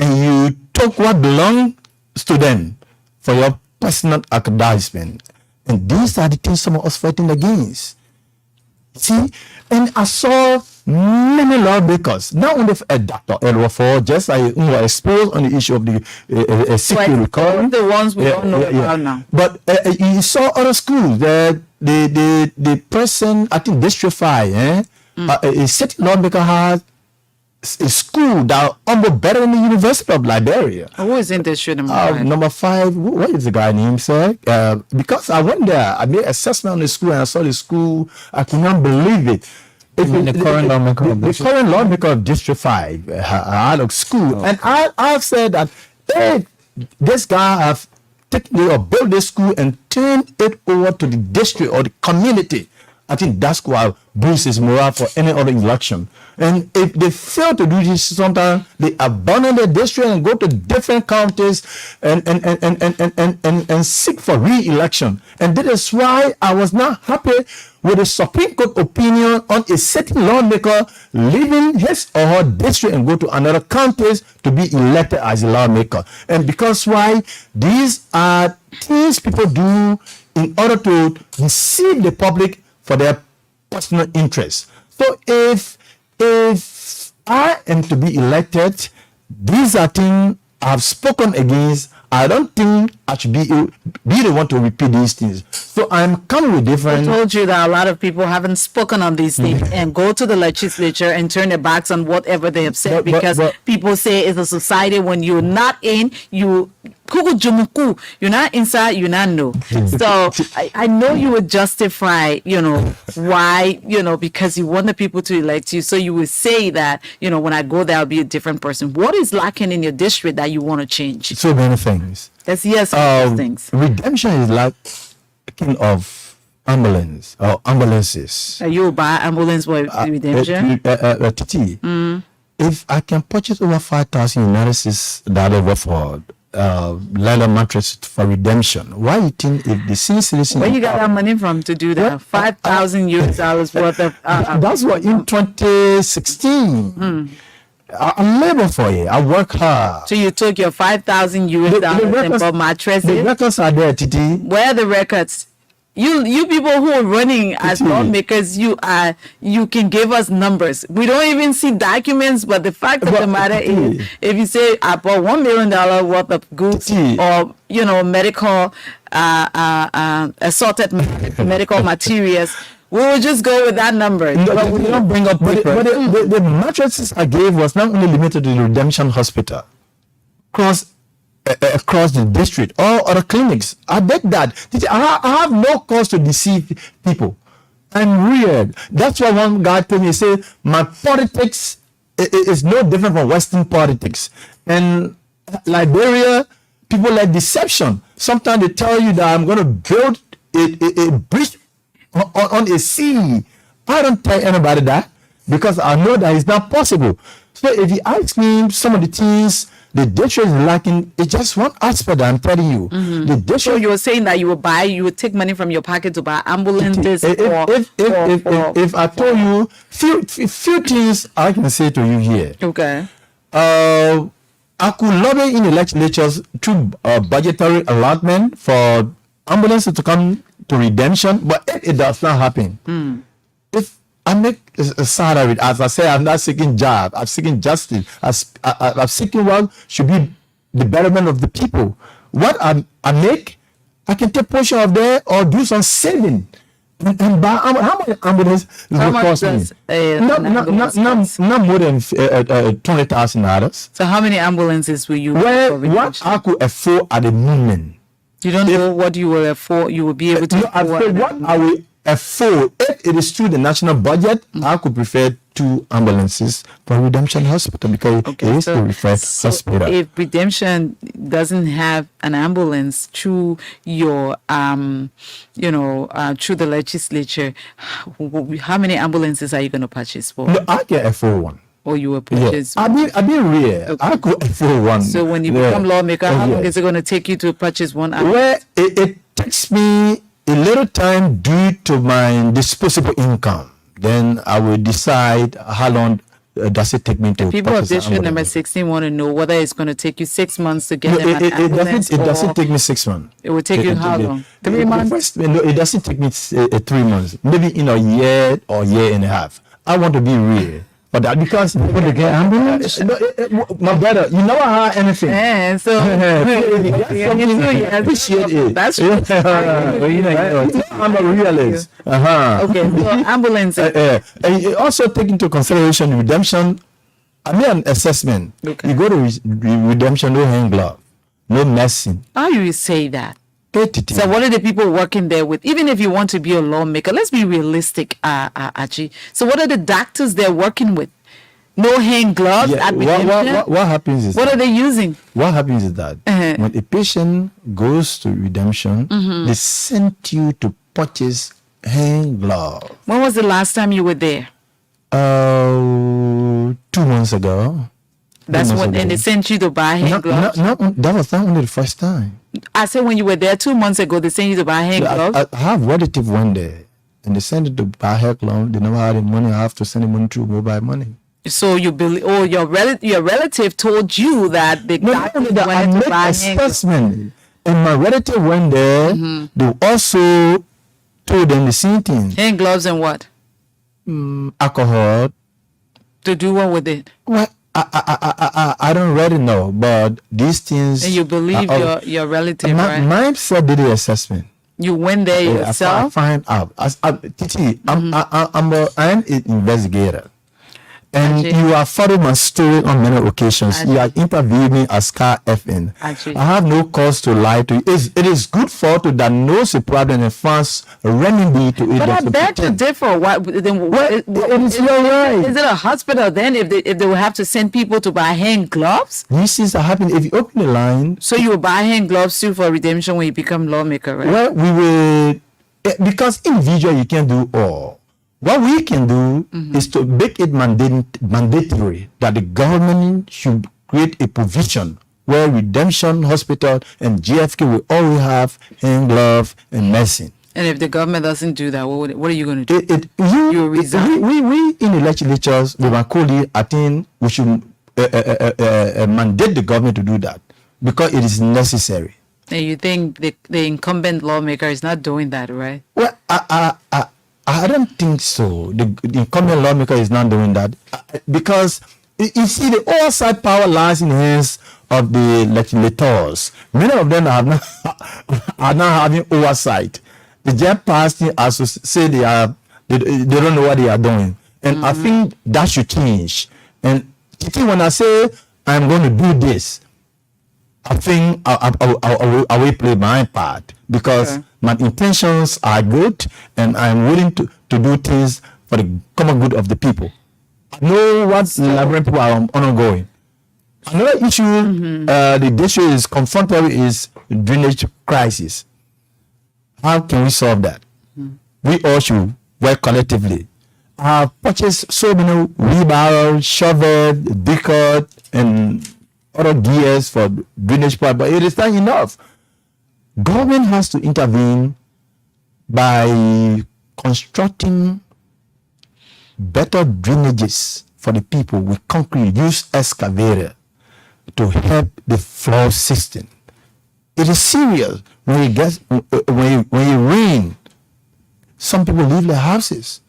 and you took what belongs to them for your personal aggrandizement. And these are the things some of us fighting against. See, and I saw many lawmakers, not only Dr. Elwafor, just I exposed on the issue of the security recovery. The ones we don't know about now. But you saw other schools, the person, I think District 5, a city lawmaker has a school that almost better than the University of Liberia. Who is in this number 5? Number 5, what is the guy name, sir? Because I went there, I made assessment on the school and I saw the school, I could not believe it. The current lawmaker of The current lawmaker of District 5 out of school. And I've said that, hey, this guy have taken or built this school and turned it over to the district or the community. I think that's what boosts his morale for any other election. And if they fail to do this, sometimes they abandon the district and go to different counties and seek for re-election. And that is why I was not happy with the Supreme Court opinion on a certain lawmaker leaving his or her district and go to another counties to be elected as a lawmaker. And because why? These are things people do in order to deceive the public for their personal interests. So if I am to be elected, these are things I've spoken against. I don't think I should be the one to repeat these things. So I'm coming with different. I told you that a lot of people haven't spoken on these things and go to the legislature and turn their backs on whatever they have said, because people say it's a society when you're not in, you're not inside, you're not no. So I know you would justify, why, because you want the people to elect you. So you would say that, when I go there, I'll be a different person. What is lacking in your district that you want to change? So many things. Yes, things. Redemption is like king of ambulance or ambulances. You buy ambulance for redemption? Titi, if I can purchase over 5,000 United States dollar for leather mattress for redemption, why you think if the senior citizen? Where you got that money from to do that? 5,000 US dollars worth of. That's what in 2016. I labor for it. I work hard. So you took your 5,000 US dollars and bought mattresses? The records are there, Titi. Where are the records? You people who are running as lawmakers, you can give us numbers. We don't even see documents, but the fact of the matter is, if you say I bought $1 million worth of goods or medical assorted medical materials, we will just go with that number. But we don't bring up the mattresses I gave was not only limited to the Redemption Hospital. Across the district or other clinics. I bet that. I have no cause to deceive people. I'm weird. That's why one guy told me, he said, my politics is no different from Western politics. And Liberia, people like deception. Sometimes they tell you that I'm going to build a bridge on a sea. I don't tell anybody that because I know that it's not possible. So if you ask me some of the things the district is lacking, it's just one aspect that I'm telling you. The district. So you were saying that you would take money from your pocket to buy ambulances. If I told you few things I can say to you here. Okay. I could lobby in the legislatures through budgetary allotment for ambulances to come to redemption, but it does not happen. If I make a salary, as I say, I'm not seeking job. I'm seeking justice. I'm seeking what should be the betterment of the people. What I make, I can take portion of that or do some saving. And buy how much ambulance will cost me? Not more than $20,000. So how many ambulances will you? What I could afford at the moment. You don't know what you will afford. You will be able to. I said what I will afford. If it is through the national budget, I could prefer 2 ambulances for Redemption Hospital because it is the referred hospital. If Redemption doesn't have an ambulance through your, through the legislature, how many ambulances are you going to purchase for? No, I can afford one. Or you will purchase? Yeah. I mean, real. Okay. I could afford one. So when you become lawmaker, how long is it going to take you to purchase one ambulance? Well, it takes me a little time due to my disposable income. then I will decide how long does it take me to. People of purchase an district number ambulance. 16 want to know whether it's going to take you 6 months to get No, them an ambulance, it doesn't or take me 6 months. it will take you how long? 3 months? No, it doesn't take me 3 months. Maybe in a year or year and a half. I want to be real. But that because To get ambulance? my brother, you never heard anything. Yeah, so Appreciate it. that's I'm a realist. okay. So ambulance. And also take into consideration redemption. I mean an assessment. Okay. You go to redemption, no hand glove, no medicine. How you say that? ATT. So what are the people working there with? Even if you want to be a lawmaker, let's be realistic, Archie. So what are the doctors they're working with? No hand gloves Yeah, at redemption? what happens is What are they using? what happens is that Uh-huh. when a patient goes to redemption, they send you to purchase hand glove. When was the last time you were there? 2 months ago. That's 2 months when, and they ago. sent you to buy hand gloves. That was not only the first time. I said when you were there 2 months ago, they sent you to buy hand gloves. I have relative one day, and they sent it to buy hair glove. They never had the money. I have to send the money through mobile money. So you believe? Oh, your relative told you that the No, doctor not only that, I wanted made to buy hand gloves. assessment, and my relative went there. They also told them the same thing. Hand gloves and what? Alcohol. To do what with it? Well, I don't really know, but these things. And you believe your relative, my, right? Mine said did the assessment. You went there Yeah, I yourself. find out. Titi, I'm an investigator. And Ajay. you have followed my story on many occasions. Ajay. You have interviewed me as Car FN. Ajay. I have no cause to lie to you. It is good for to diagnose a problem and find a remedy to it. But I that's beg to pretend. differ. What then? Well, it is your right. Is it a hospital then? If they will have to send people to buy hand gloves, These things are happening. If you open the line, so you will buy hand gloves too for redemption when you become lawmaker, right? well, we will, because individual you can't do all. What we can do is to make it mandatory that the government should create a provision where Redemption Hospital and GFK will always have hand glove and medicine. And if the government doesn't do that, what are you going to do? You resign. We in the legislatures, with my colleague, I think we should mandate the government to do that because it is necessary. And you think the incumbent lawmaker is not doing that, right? Well, I don't think so. The incumbent lawmaker is not doing that because you see the oversight power lies in the hands of the legislators. Many of them are not having oversight. They just passing as to say they don't know what they are doing, and I think that should change. And when I say I'm going to do this, I think I will play my part because my intentions are good and I'm willing to do things for the common good of the people. I know what Liberian people are ongoing. Another issue the district is confronted with is drainage crisis. How can we solve that? We all should work collectively. I have purchased so many wheelbarrows, shovels, digger, and other gears for drainage pipe, but it is not enough. Government has to intervene by constructing better drainages for the people with concrete, use excavator to help the flow system. It is serious when it gets when it rain. Some people leave their houses.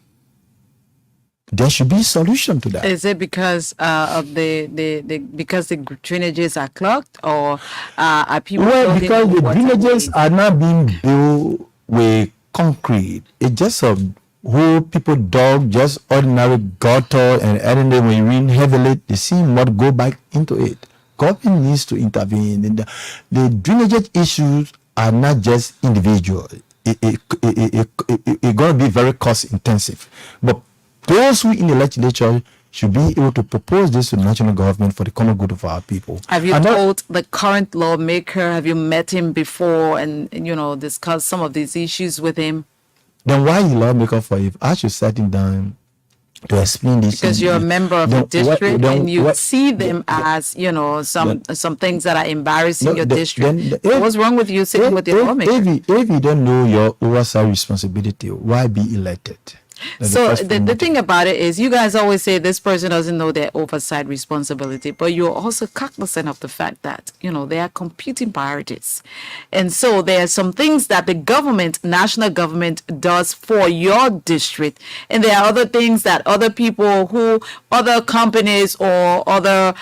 There should be a solution to that. Is it because of because the drainages are clogged, or are people? Well, building because the waterways? drainages are not being built with concrete. It's just a whole people dug just ordinary gutter, and when you rain heavily, they see what go back into it. Government needs to intervene. And the drainage issues are not just individual. It's going to be very cost intensive. But those who in the legislature should be able to propose this to the national government for the common good of our people. Have you told the current lawmaker? Have you met him before and discussed some of these issues with him? Then why you lawmaker for if I should sit him down to explain this? Because you're a member of the district and you see them as some things that are embarrassing your district. What's wrong with you sitting with your lawmaker? If you don't know your oversight responsibility, why be elected? So first the thing about it is, you guys always say this person doesn't know their oversight responsibility, but you're also cognizant of the fact that, there are competing priorities. And so there are some things that the government, national government, does for your district. And there are other things that other people other companies or other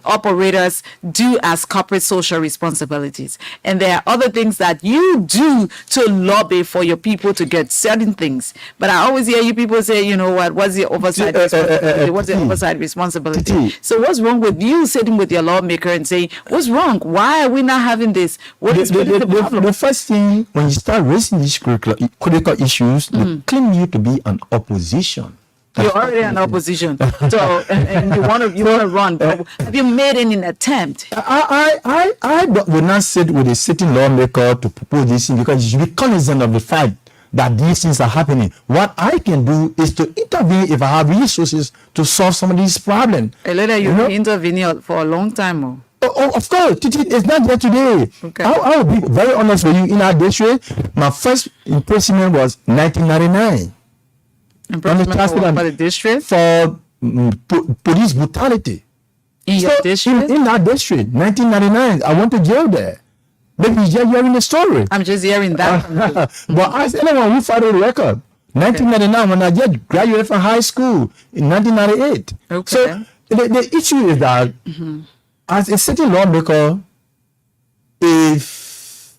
operators do as corporate social responsibilities. And there are other things that you do to lobby for your people to get certain things. But I always hear you people say, what's your oversight responsibility? What's your oversight responsibility? So what's wrong with you sitting with your lawmaker and saying, what's wrong? Why are we not having this? What is the problem? The first thing, when you start raising these critical issues, they claim you to be an opposition. You're already an opposition, so and you want to run. But have you made any attempt? I will not sit with a sitting lawmaker to propose this thing, because you should be cognizant of the fact that these things are happening. What I can do is to intervene if I have resources to solve some of these problems. Later, you've been intervening for a long time. Oh, of course, it's not there today. Okay. I will be very honest with you. In our district, my first imprisonment was 1999. Imprisonment for the district? For police brutality. In your district? In our district, 1999, I went to jail there. Maybe you're just hearing the story. I'm just hearing that. But ask anyone who followed the record. 1999, when I just graduated from high school in 1998. Okay. So the issue is that as a sitting lawmaker, if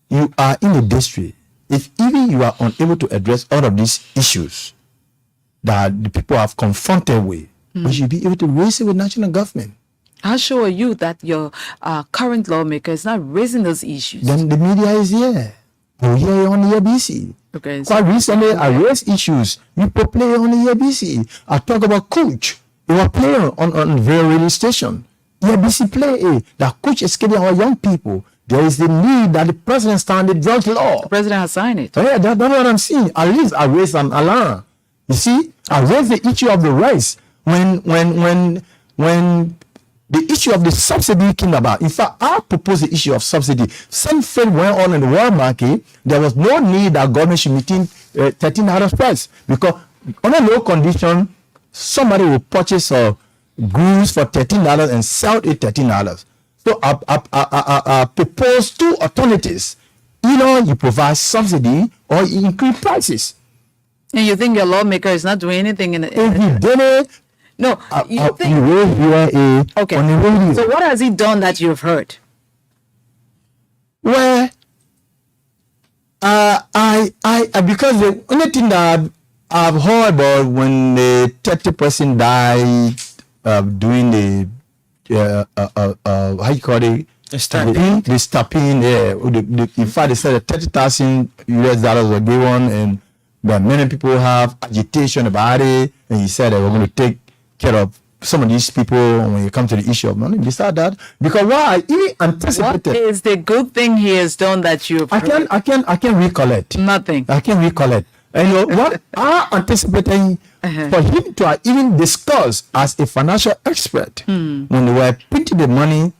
you are in the district, if even you are unable to address all of these issues that the people have confronted with, you should be able to raise it with national government. How sure are you that your current lawmaker is not raising those issues? Then the media is here. We're here on the ABC. Okay. Quite recently, I raised issues. People play on the ABC. I talk about Coach. They were playing on very radio station. The ABC play that Coach is killing our young people. There is the need that the president stand the drugs law. The president has signed it. Yeah, that's what I'm seeing. At least I raised an alarm. You see, I raised the issue of the rice when the issue of the subsidy came about. In fact, I proposed the issue of subsidy. Since Fed went on in the world market, there was no need that government should maintain $13 price, because on a low condition, somebody will purchase goods for $13 and sell it $13. So I propose two alternatives. Either you provide subsidy or you increase prices. And you think your lawmaker is not doing anything in If he did it, no, you think... you raise UAA Okay. on the radio. So what has he done that you've heard? Well, I because the only thing that I've heard about when the 30 person died doing the how you call it? The stampede. In fact, they said that $30,000 were given, and that many people have agitation about it. And he said that we're going to take care of some of these people when it comes to the issue of money. Beside that, because why he anticipated. What is the good thing he has done that you've heard? I can recollect. Nothing. I can recollect. And you know what I anticipating for him to even discuss as a financial expert when they were printing the money,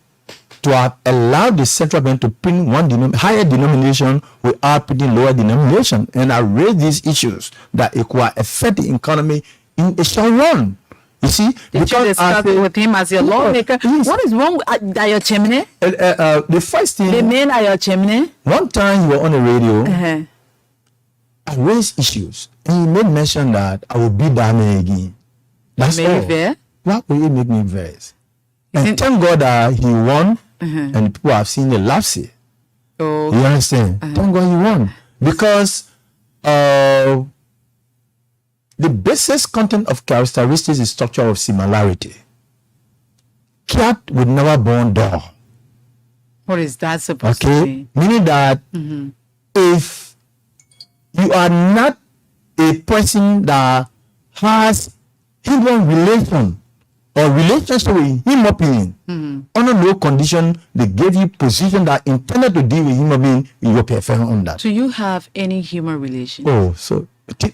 to have allowed the central bank to print one higher denomination without printing lower denomination. And I raised these issues that it could affect the economy in the short run. You see, Did you discuss it with him as your lawmaker? Yes. What is wrong with your chimney? The first thing, The men are your chimney? one time you were on the radio, Uh-huh. I raised issues, and he made mention that I will be down there again. That's Made you all. vex? What will he make me vex? And it- thank God that he won, and people have seen the lapse. Oh, You understand? Thank God he won, because the basis content of characteristics is structure of similarity. Cat would never born dog. what is that supposed to Okay, mean? meaning that if you are not a person that has human relation or relationship with human being, on a low condition, they gave you position that intended to deal with human being, you will prefer on that. Do you have any human relation? Oh, so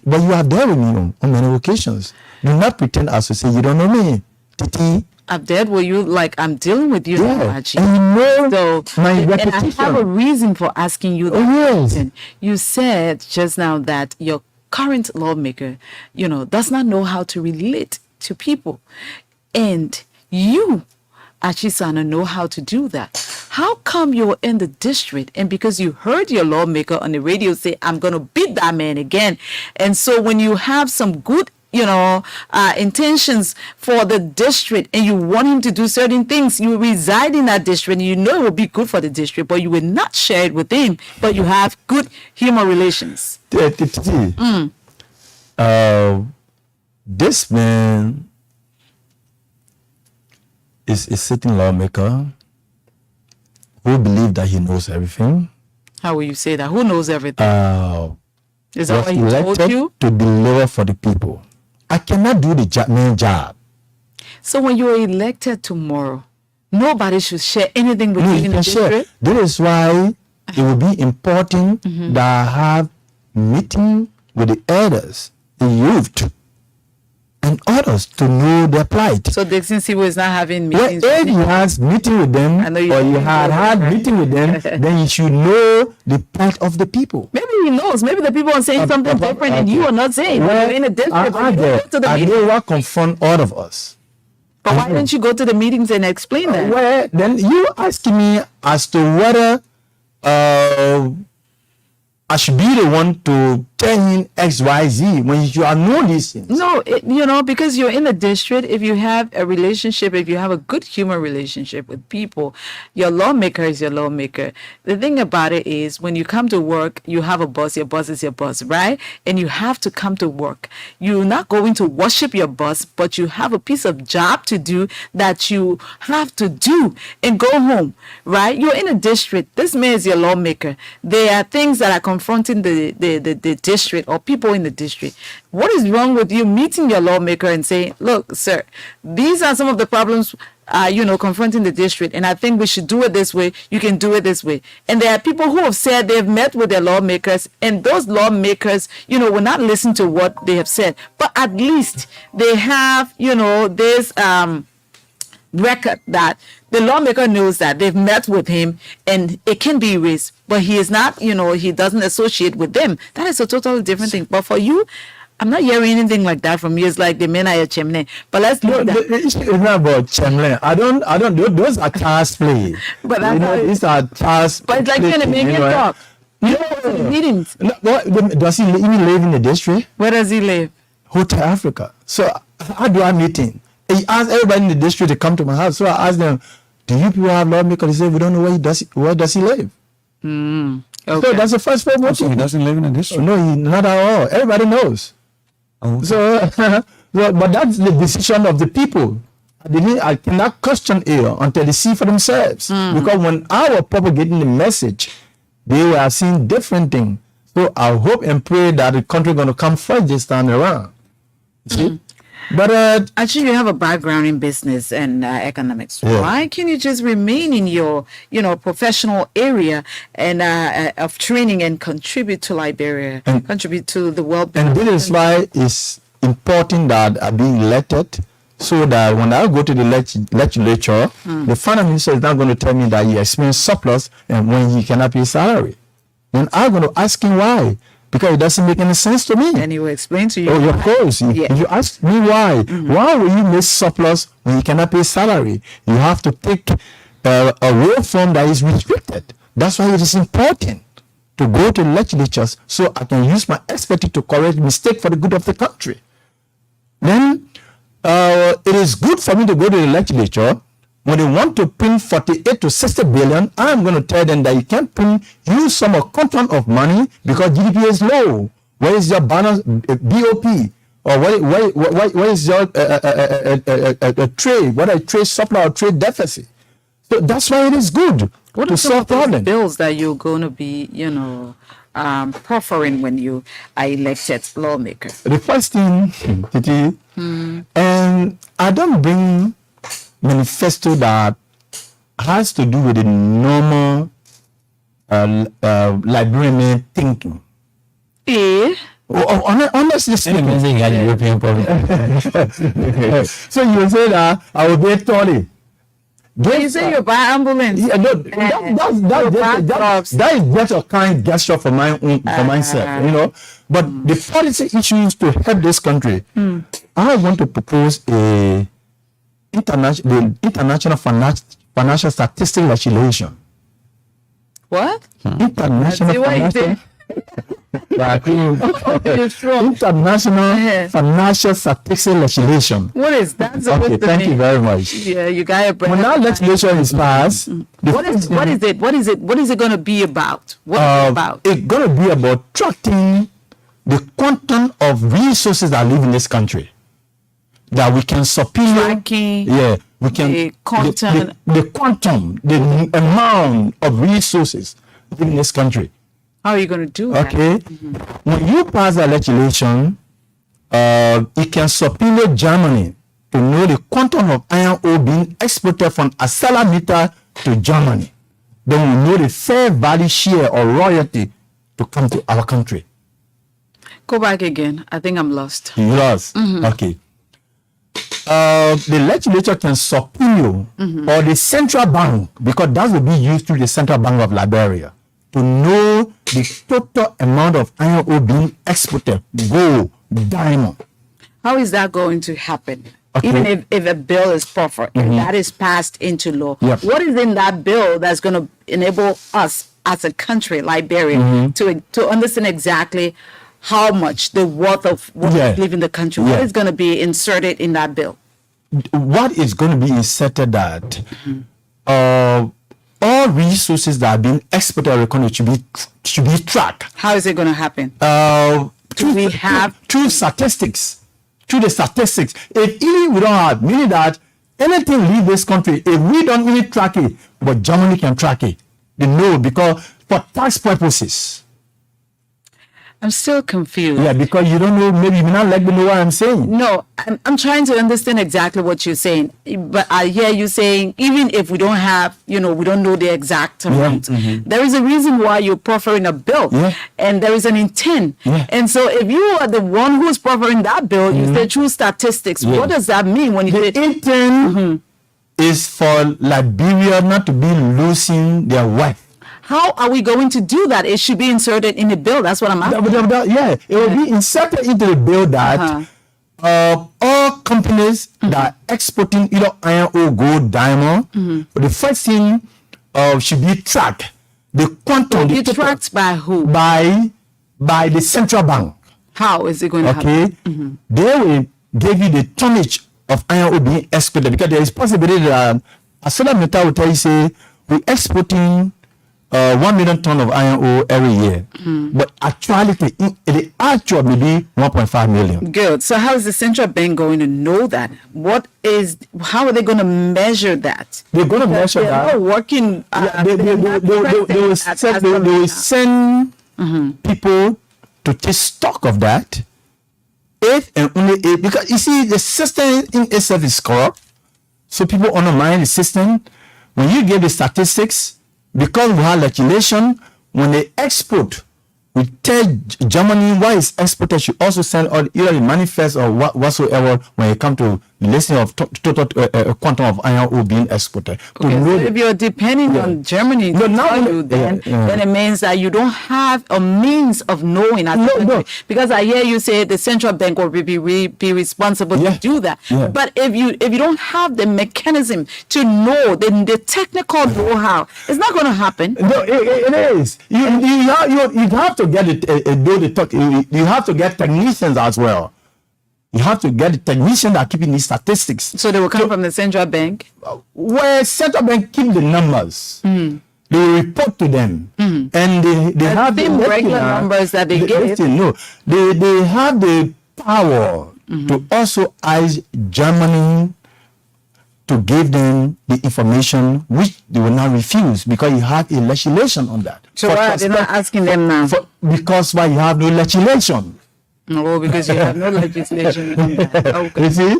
but you are there with me on many occasions. Do not pretend as to say you don't know me, Titi. I'm dead. Were you like, I'm dealing with you now, Yeah, Aji. and you know So, my and I reputation. have a reason for asking you that Oh, yes. question. You said just now that your current lawmaker, does not know how to relate to people. And you, Achisana, know how to do that. How come you're in the district and because you heard your lawmaker on the radio say, I'm going to beat that man again. And so when you have some good intentions for the district and you want him to do certain things, you reside in that district and you know it will be good for the district, but you will not share it with him, but you have good human relations. This man is a sitting lawmaker who believes that he knows everything. How will you say that? Who knows everything? Is that Was what he told elected you? to deliver for the people. I cannot do the main job. So when you are elected tomorrow, nobody should share anything with No, you you in the can share. district? That is why it will be important that I have meeting with the elders, the youth, and others to know their plight. So Dixon Siwo is not having Well, meetings. if you has meeting with them, I know you or you don't had know. meeting with them, then you should know the plight of the people. Maybe he knows. Maybe the people are saying something different and you are not saying. When you're in a district, but you go to the I meeting. know what confront all of us. But why don't you go to the meetings and explain that? Well, then you asking me as to whether I should be the one to tell him X, Y, Z when you are know these things. No, because you're in the district, if you have a relationship, if you have a good human relationship with people, your lawmaker is your lawmaker. The thing about it is when you come to work, you have a boss, your boss is your boss, right? And you have to come to work. You're not going to worship your boss, but you have a piece of job to do that you have to do and go home, right? You're in a district. This man is your lawmaker. There are things that are confronting the district or people in the district. What is wrong with you meeting your lawmaker and saying, look, sir, these are some of the problems confronting the district, and I think we should do it this way. You can do it this way. And there are people who have said they've met with their lawmakers, and those lawmakers, will not listen to what they have said. But at least they have, this record that the lawmaker knows that they've met with him and it can be erased, but he is not, he doesn't associate with them. That is a totally different thing. But for you, I'm not hearing anything like that from you. It's like the men are your chimney. But let's No, leave that. the issue is not about Chamberlain. I don't. Those are child's play. But that's how it- these are child's. But it's like play when a thing, man can talk. You go to the meetings. No, does he even live in the district? Where does he live? Hotel Africa. So how do I meet him? He asked everybody in the district to come to my house. So I asked them, do you people have lawmakers? They said, we don't know where does he live? Okay. So that's the first problem. So he doesn't live in a district. No, not at all. Everybody knows. Oh. So, but that's the decision of the people. I cannot question it until they see for themselves. Because when I was propagating the message, they were seeing different things. So I hope and pray that the country going to come first this time around. You see? But Actually, you have a background in business and economics. Yeah. Why can't you just remain in your, professional area and of training and contribute to Liberia, And- contribute to the well-being? and this is why it's important that I be elected, so that when I go to the legislature, the finance minister is not going to tell me that he experience surplus and when he cannot pay salary. Then I'm going to ask him why, because it doesn't make any sense to me. And he will explain to you. Oh, of course. Yeah. If you ask me why will you make surplus when you cannot pay salary? You have to take a road form that is restricted. That's why it is important to go to legislatures so I can use my expertise to correct mistake for the good of the country. Then it is good for me to go to the legislature. When they want to print 48 to 60 billion, I'm going to tell them that you can't print, use some quantum of money because GDP is low. Where is your balance, BOP? Or where is your trade? What a trade supply or trade deficit? So that's why it is good What to are some solve of those problems. bills that you're going to be, proffering when you are elected lawmaker? The first thing, Titi, and I don't bring manifesto that has to do with the normal Liberian thinking. Eh? Honestly speaking, He got European problem. so you say that I will be a Tory You say you buy ambulance. Yeah, no, that is just a kind gesture for myself, you know. But the policy issues to help this country, I want to propose the international financial statistics legislation. What? International See what you financial. You're strong. International financial statistics legislation. What is that supposed Okay, to thank you mean? very much. Yeah, you got it. When that legislation is passed, What is it? What is it going to be about? What is it about? it's going to be about tracking the quantum of resources that live in this country that we can superior. Tracking Yeah, we can. the quantum. The quantum, the amount of resources live in this country. How are you going to do that? Okay, when you pass a legislation, it can subpoena Germany to know the quantum of iron ore being exported from ArcelorMittal to Germany. Then we know the fair value share or royalty to come to our country. Go back again. I think I'm lost. Yours. Okay. The legislature can subpoena or the central bank, because that will be used through the Central Bank of Liberia, to know the total amount of iron ore being exported, gold, diamond. How is that going to happen? Okay. Even if a bill is proffered and that is passed into law, Yep. what is in that bill that's going to enable us as a country, Liberia, to understand exactly how much the worth of what Yeah. we live in the country, Yeah. what is going to be inserted in that bill? What is going to be inserted that all resources that are being exported or economy should be tracked. How is it going to happen? Through statistics. Through the statistics. If even we don't have, meaning that anything leave this country, if we don't even track it, but Germany can track it. They know, because for tax purposes. I'm still confused. Yeah, because you don't know, maybe you may not let me know what I'm saying. No, I'm trying to understand exactly what you're saying. But I hear you saying, even if we don't have, we don't know the exact amount, there is a reason why you're proffering a bill. Yeah. And there is an intent. Yeah. And so if you are the one who's proffering that bill, you say true statistics. Yeah. What does that mean when you The say intent is for Liberia not to be losing their wealth. how are we going to do that? It should be inserted in the bill. That's what I'm asking. Yeah, it will be inserted into the bill that all companies that are exporting either iron ore, gold, diamond, the first thing should be tracked. The quantum You tracked by who? by the central bank. How is it going to happen? Okay, they will give you the tonnage of iron ore being exported, because there is possibility that ArcelorMittal will tell you, say, we're exporting 1 million ton of iron ore every year, but actually the actual may be 1.5 million. Good. So how is the central bank going to know that? How are they going to measure that? They're going to measure They're that. not working. They will send people to take stock of that. If and only if, because you see, the system in itself is corrupt, so people undermine the system. When you give the statistics, because we have legislation, when they export, we tell Germany why it's exported should also send out either the manifest or whatsoever when it comes to the listing of total quantum of iron ore being exported. To Okay, know so the- if you're depending on Germany to now- tell you, then it means that you don't have a means of knowing as a country. No. Because I hear you say the central bank will be responsible Yeah, to do that. yeah. But if you don't have the mechanism to know the technical know-how, it's not going to happen. No, it is. You have to get it. You have to get technicians as well. You have to get the technicians that are keeping these statistics. So they will come from the central bank. Where central bank keep the numbers, they report to them, and they have same the regular numbers that they give. No, they have the power to also ask Germany to give them the information, which they will not refuse, because you have a legislation on that. So why are they not asking them now? Because why you have no legislation. No, because you have no legislation. Okay. You see?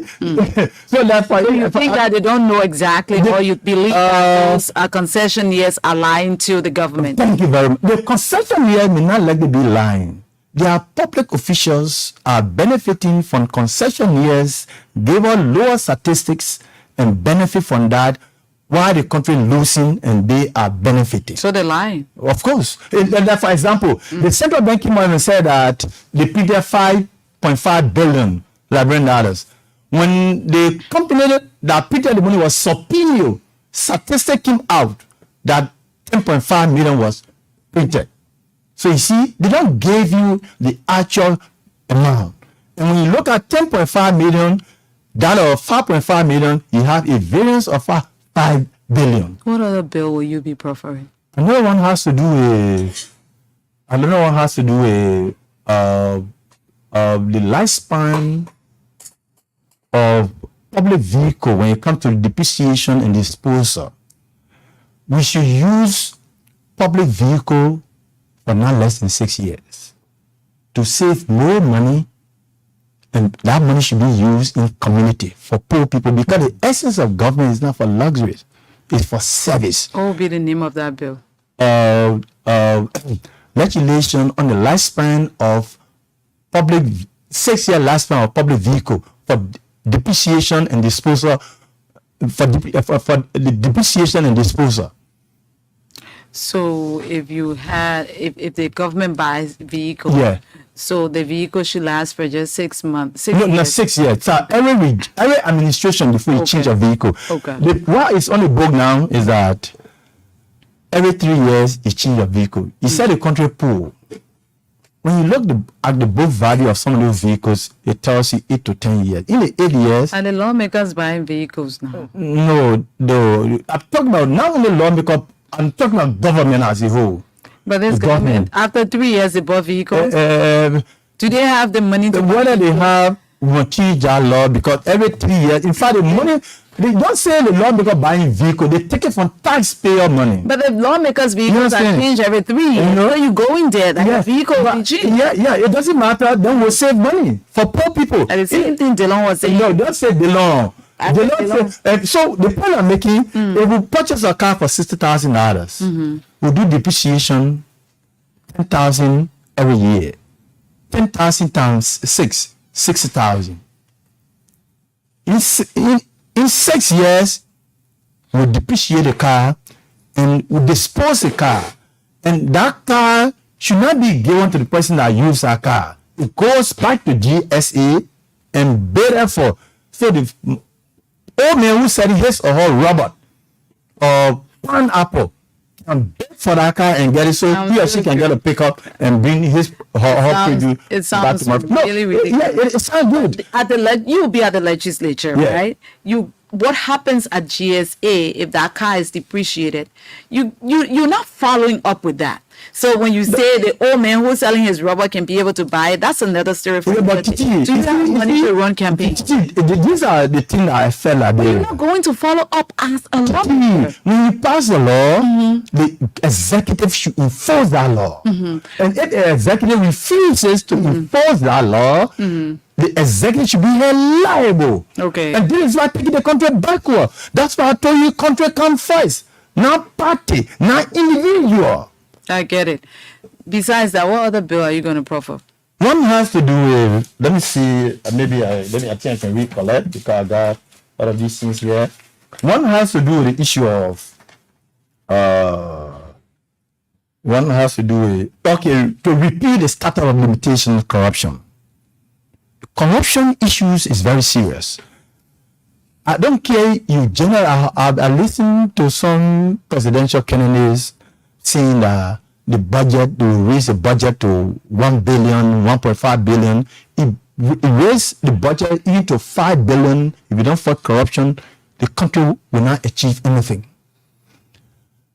So that's why You think that they don't know exactly, or you believe that those concessionaires are lying to the government? Thank you very much. The concessionaires may not likely be lying. Their public officials are benefiting from concessionaires, give out lower statistics, and benefit from that Why the country losing and they are benefiting? So they're lying. Of course. For example, the central bank came out and said that they printed 5.5 billion Liberian dollars. When the company that printed the money was Superior, statistic came out that 10.5 million was printed. So you see, they don't give you the actual amount. And when you look at 10.5 million, that or 5.5 million, you have a variance of 5 billion. What other bill will you be preferring? Another one has to do with the lifespan of public vehicle when it comes to depreciation and disposal. We should use public vehicle for not less than 6 years to save more money, and that money should be used in community for poor people, because the essence of government is not for luxuries, it's for service. What will be the name of that bill? Legislation on the lifespan of public 6-year lifespan of public vehicle for depreciation and disposal, for the depreciation and disposal. So if the government buys vehicle, Yeah. so the vehicle should last for just 6 months. No, not 6 years. So every administration before you change a vehicle. Okay. What is on the book now is that every 3 years you change your vehicle. You said the country poor. When you look at the book value of some of those vehicles, it tells you 8 to 10 years. In the 8 years, And the lawmakers buying vehicles now. no. I'm talking about not only lawmaker, I'm talking about government as a whole. But this The government, government. after 3 years, they bought vehicles. Uh, Do they have the money to whether they have will change that law, because every 3 years, in fact, the money, they don't say the lawmaker buying vehicle, they take it from taxpayer money. But the lawmakers' vehicles are understand? changed every 3 years. You know? So you go in there, that Yeah, vehicle will be but- changed. yeah, it doesn't matter. Then we'll save money for poor people. And the same thing Delon was saying. No, don't say belong. I They think don't belong. say, so the point I'm making, if we purchase a car for $60,000, we do depreciation 10,000 every year. 10,000 times 6, 60,000. In 6 years, we depreciate the car and we dispose the car. And that car should not be given to the person that used that car. It goes back to GSA and bid for. So the old man who said his or her robot or pineapple can bid for that car and get it, so Sounds he or she really can get a pickup and bring his or her sounds- produce it back sounds to market. No, really, really yeah, good. it sounds good. You will be at the legislature, Yeah. right? What happens at GSA if that car is depreciated? You're not following up with that. So when you say the old man who's selling his rubber can be able to buy it, that's another story for Yeah, but another day. Titi, Do you have money to run campaigns? These are the things that I felt like You're not going to follow up as a lawmaker. when you pass the law, the executive should enforce that law. And if the executive refuses to enforce that law, the executive should be held liable. Okay. And this is why taking the country backward. That's why I told you country comes first, not party, not individual. I get it. Besides that, what other bill are you going to proffer? One has to do with, let me see, I think I can recollect because I got all of these things here. One has to do with the issue of, to repeal the statute of limitation of corruption. Corruption issues is very serious. I don't care, I listened to some presidential candidates saying that the budget, to raise the budget to 1 billion, 1.5 billion. It raise the budget even to 5 billion. If you don't fight corruption, the country will not achieve anything.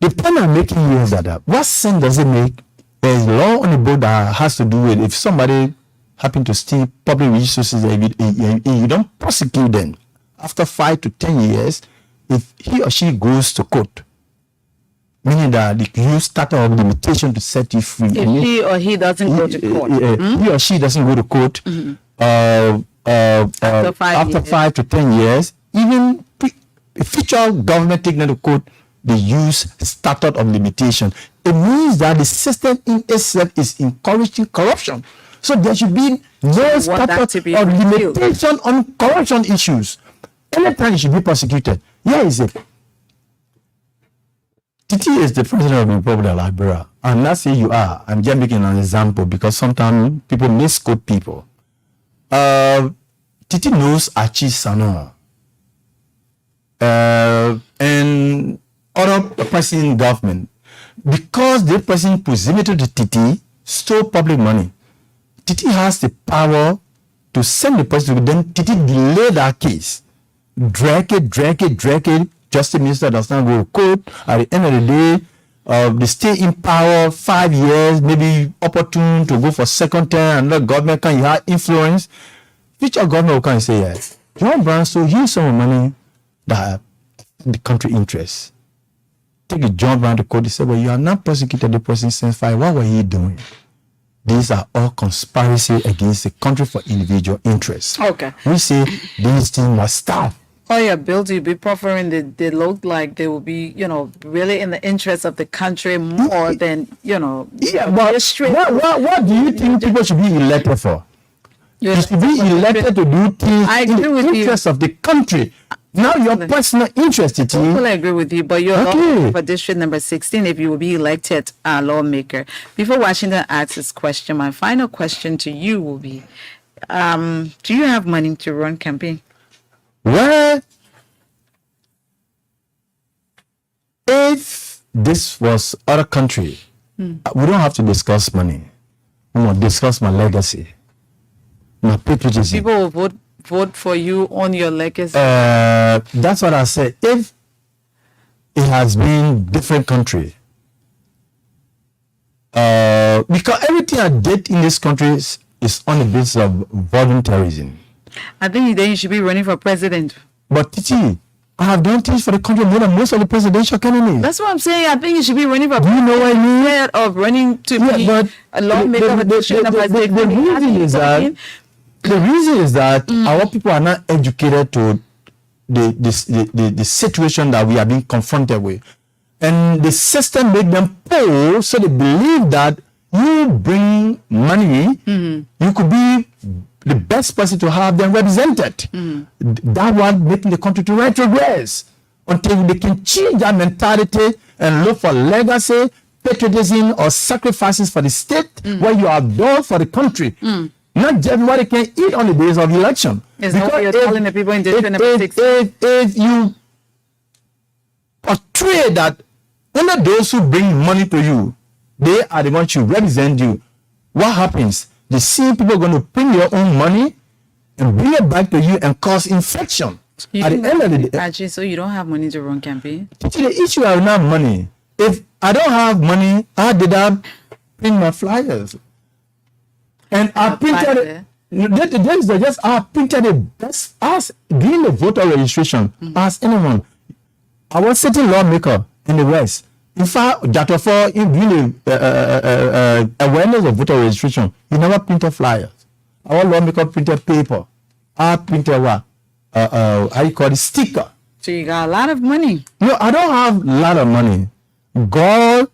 The point I'm making here is that what sense does it make? There's law on the book that has to do with if somebody happen to steal public resources and you don't prosecute them after 5 to 10 years, if he or she goes to court, meaning that they use statute of limitation to set you free. If he or he doesn't go to court. He or she doesn't go to court After 5 to 10 years, even future government taking them to court, they use statute of limitation. It means that the system in itself is encouraging corruption. So there should be no want that to statute be of repealed. limitation on corruption issues. Anytime you should be prosecuted. Here is it. Titi is the president of the Republic of Liberia. I'm not saying you are. I'm just making an example because sometimes people misquote people. Titi knows Achi Sano. And other person in government. Because the person presented to Titi stole public money. Titi has the power to send the person to them. Titi delay that case. Drag it. Justice Minister does not go to court. At the end of the day, they stay in power 5 years, maybe opportune to go for second term, and the government can have influence. Which government can say yes? John Brown, so here's some money that the country interests. Take a John Brown to court, they say, well, you are not prosecuted the person since 5. What were you doing? These are all conspiracy against the country for individual interests. Okay. We say these things must stop. All your bills you'll be proffering, they look like they will be, really in the interest of the country more than, Yeah, but what do you think people should be elected for? You should be elected to do things in the interest of the country. Now your personal interest, I totally agree with you, but you're lawmaker for district number 16 if you will be elected lawmaker. Before Washington asks his question, my final question to you will be, do you have money to run campaign? Well, if this was other country, we don't have to discuss money. We want to discuss my legacy, my patriotism. People will vote for you on your legacy. That's what I said. If it has been different country, because everything I did in this country is on the basis of voluntarism. I think then you should be running for president. But Titi, I have done things for the country more than most of the presidential candidates. That's what I'm saying. I think you should be running for Do you know what I mean? instead of running to be a lawmaker for district number 16. The reason is that our people are not educated to the situation that we are being confronted with. And the system made them poor, so they believe that you bring money, you could be the best person to have them represented. That one making the country to retrogress until they can change that mentality and look for legacy, patriotism, or sacrifices for the state what you have done for the country. Not just what they can eat on the days of election. Is that what you're telling the people in district number 16? If you portray that only those who bring money to you, they are the ones who represent you, what happens? The same people are going to bring your own money and bring it back to you and cause infection. At the end of the day, Actually, so you don't have money to run campaign? the issue is not money. If I don't have money, how did I print my flyers? And I printed it. I printed it best as during the voter registration as anyone. I was sitting lawmaker in the West. In fact, that for doing the awareness of voter registration, he never printed flyers. Our lawmaker printed paper. I printed what? How you call it? Sticker. So you got a lot of money. No, I don't have a lot of money. God,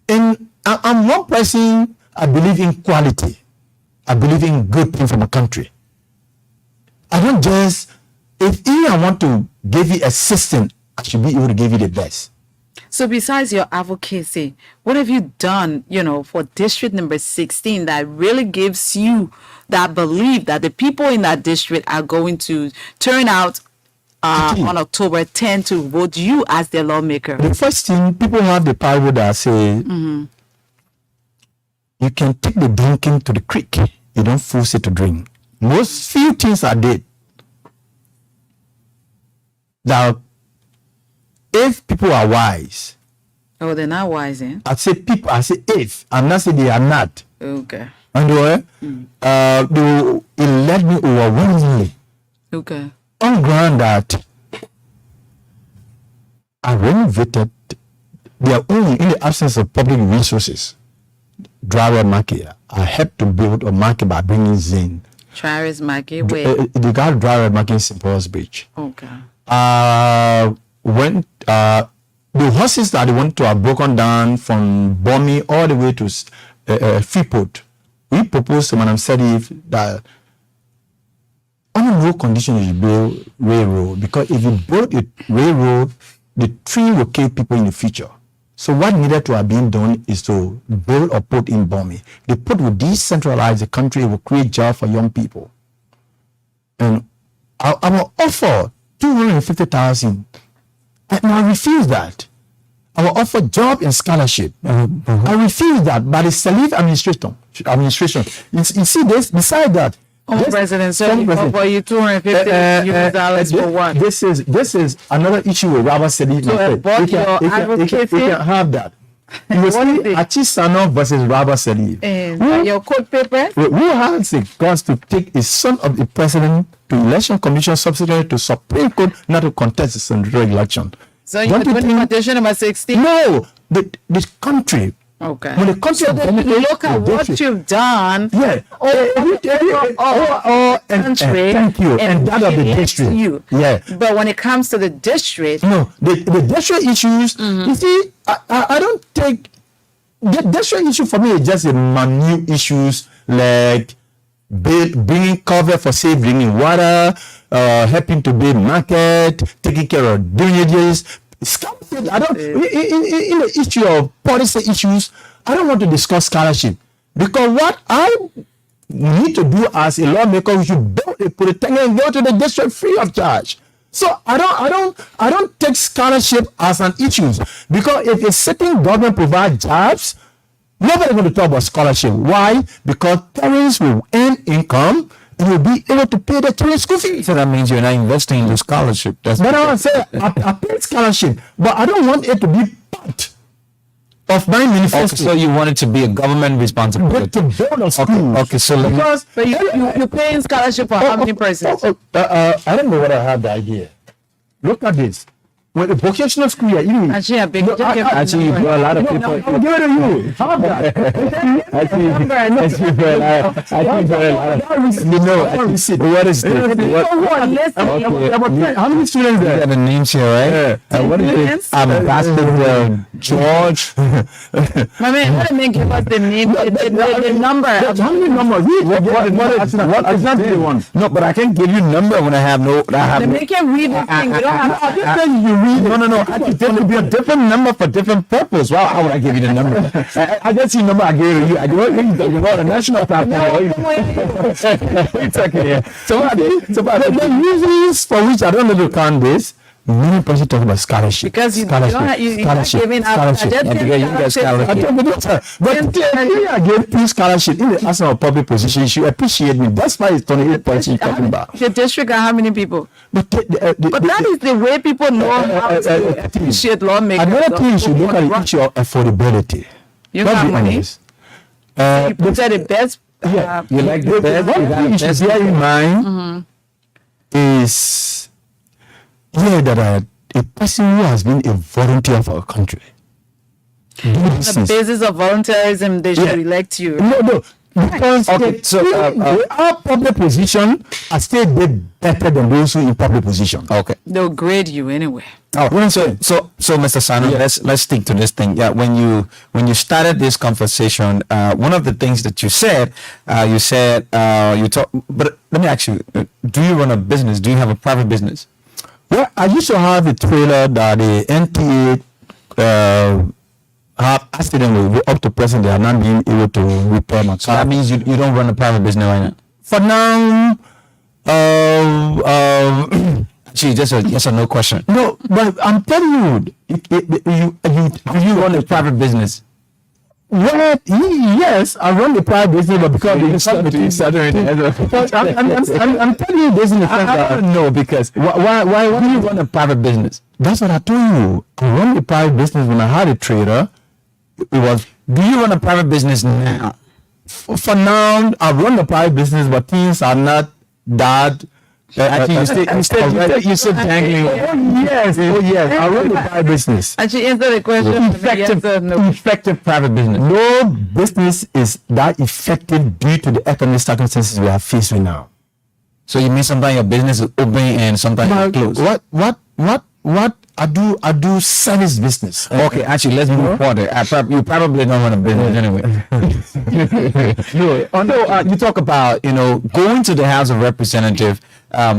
and I'm one person, I believe in quality. I believe in good things for my country. I don't just, if I want to give you assistance, I should be able to give you the best. So besides your advocacy, what have you done, for district number 16 that really gives you that belief that the people in that district are going to turn out on October 10 to vote you as their lawmaker? The first thing, people have the Bible that say, you can take the drinking to the creek. You don't force it to drink. Most few things are dead. Now, if people are wise. Oh, they're not wise, eh? I say people, I say if. I'm not saying they are not. Okay. And they will elect me overwhelmingly. Okay. On ground that I renovated their own in the absence of public resources. Dry road market. I helped to build a market by bringing Zen. Dry road market, where? The guy dry road market in St. Paul's Beach. Okay. When the horses that they want to have broken down from Bomi all the way to Freeport, we proposed to Madam Sedif that under no condition you build railroad, because if you build a railroad, the tree will kill people in the future. So what needed to have been done is to build or put in bombing. The put will decentralize the country, will create jobs for young people. And I will offer 250,000, and I refuse that. I will offer job and scholarship. I refuse that by the Salif administration. You see this, beside that. President, so you offer you $250 for what? This is another issue with Rabba Salif. So about your advocacy? We can have that. You will see Achisano versus Rabba Salif. And your court paper? Who has the guts to take a son of the president to election commission subsidiary to Supreme Court not to contest the senatorial election? So you're doing petition number 16? No, the country. Okay. When the country look at what you've done. Yeah. Thank you. And that of the district. Yeah. But when it comes to the district. No, the district issues, you see, I don't take, the district issue for me is just a minute issues like bringing cover for safe drinking water, helping to build market, taking care of drainages. I don't in the issue of policy issues. I don't want to discuss scholarship because what I need to do as a lawmaker, we should build a polytechnic and go to the district free of charge. So I don't take scholarship as an issue because if a sitting government provides jobs, nobody going to talk about scholarship. Why? Because parents will earn income. And you'll be able to pay the children's school fees. So that means you're not investing in the scholarship. That's but I say I pay scholarship, but I don't want it to be part of my manifesto. Okay, so you want it to be a government responsibility. But to build a school. Okay, so because but you're paying scholarship for how many persons? I don't know whether I have the idea. Look at this. When the vocational school here, actually, you brought a lot of people. I'll give it to you. How about that? What is this? How many students there? The names here, right? What is it? Ambassador George. My man, what did give us the name, the number? How many numbers? What is not the one? No, but I can give you number when I have no. They make you read the thing. You don't have. No. Actually, there will be a different number for different purpose. Well, how would I give you the number? I just see the number I gave you. I go, you got a national platform. It's okay. So the reasons for which I don't know to count this. Many persons talk about scholarship. Because you're not giving up. Scholarship. But I gave free scholarship in the Arsenal of public position. You appreciate me. That's why it's 28 points you're talking about. The district and how many people? But that is the way people know how to appreciate lawmakers. Another thing you should look at the issue of affordability. You got money? You put the best. You like the best? One thing you should bear in mind is that a person who has been a volunteer for a country. On the basis of volunteerism, they should elect you. No. Because our public position are still better than those who in public position. Okay. They'll grade you anyway. So Mr. Sano, let's stick to this thing. Yeah, when you started this conversation, one of the things that you said, you talk. But let me ask you, do you run a business? Do you have a private business? Well, I used to have a trailer that the NTA have accident with up to present. They are not being able to repair my car. So that means you don't run a private business right now? For now, Gee, just a yes or no question. No, but I'm telling you, you run a private business. Well, yes, I run the private business, but because I'm telling you this in the sense that no, because why do you run a private business? That's what I told you. I run the private business when I had a trader. Do you run a private business now? For now, I run the private business, but things are not that. Actually, you still dangling. Oh yes, I run the private business. Actually, answer the question. Effective private business. No business is that effective due to the economic circumstances we are facing now. So you mean sometimes your business is open and sometimes it's closed? What? I do service business. Okay, actually, let's move further. You probably don't run a business anyway. No, you talk about going to the House of Representatives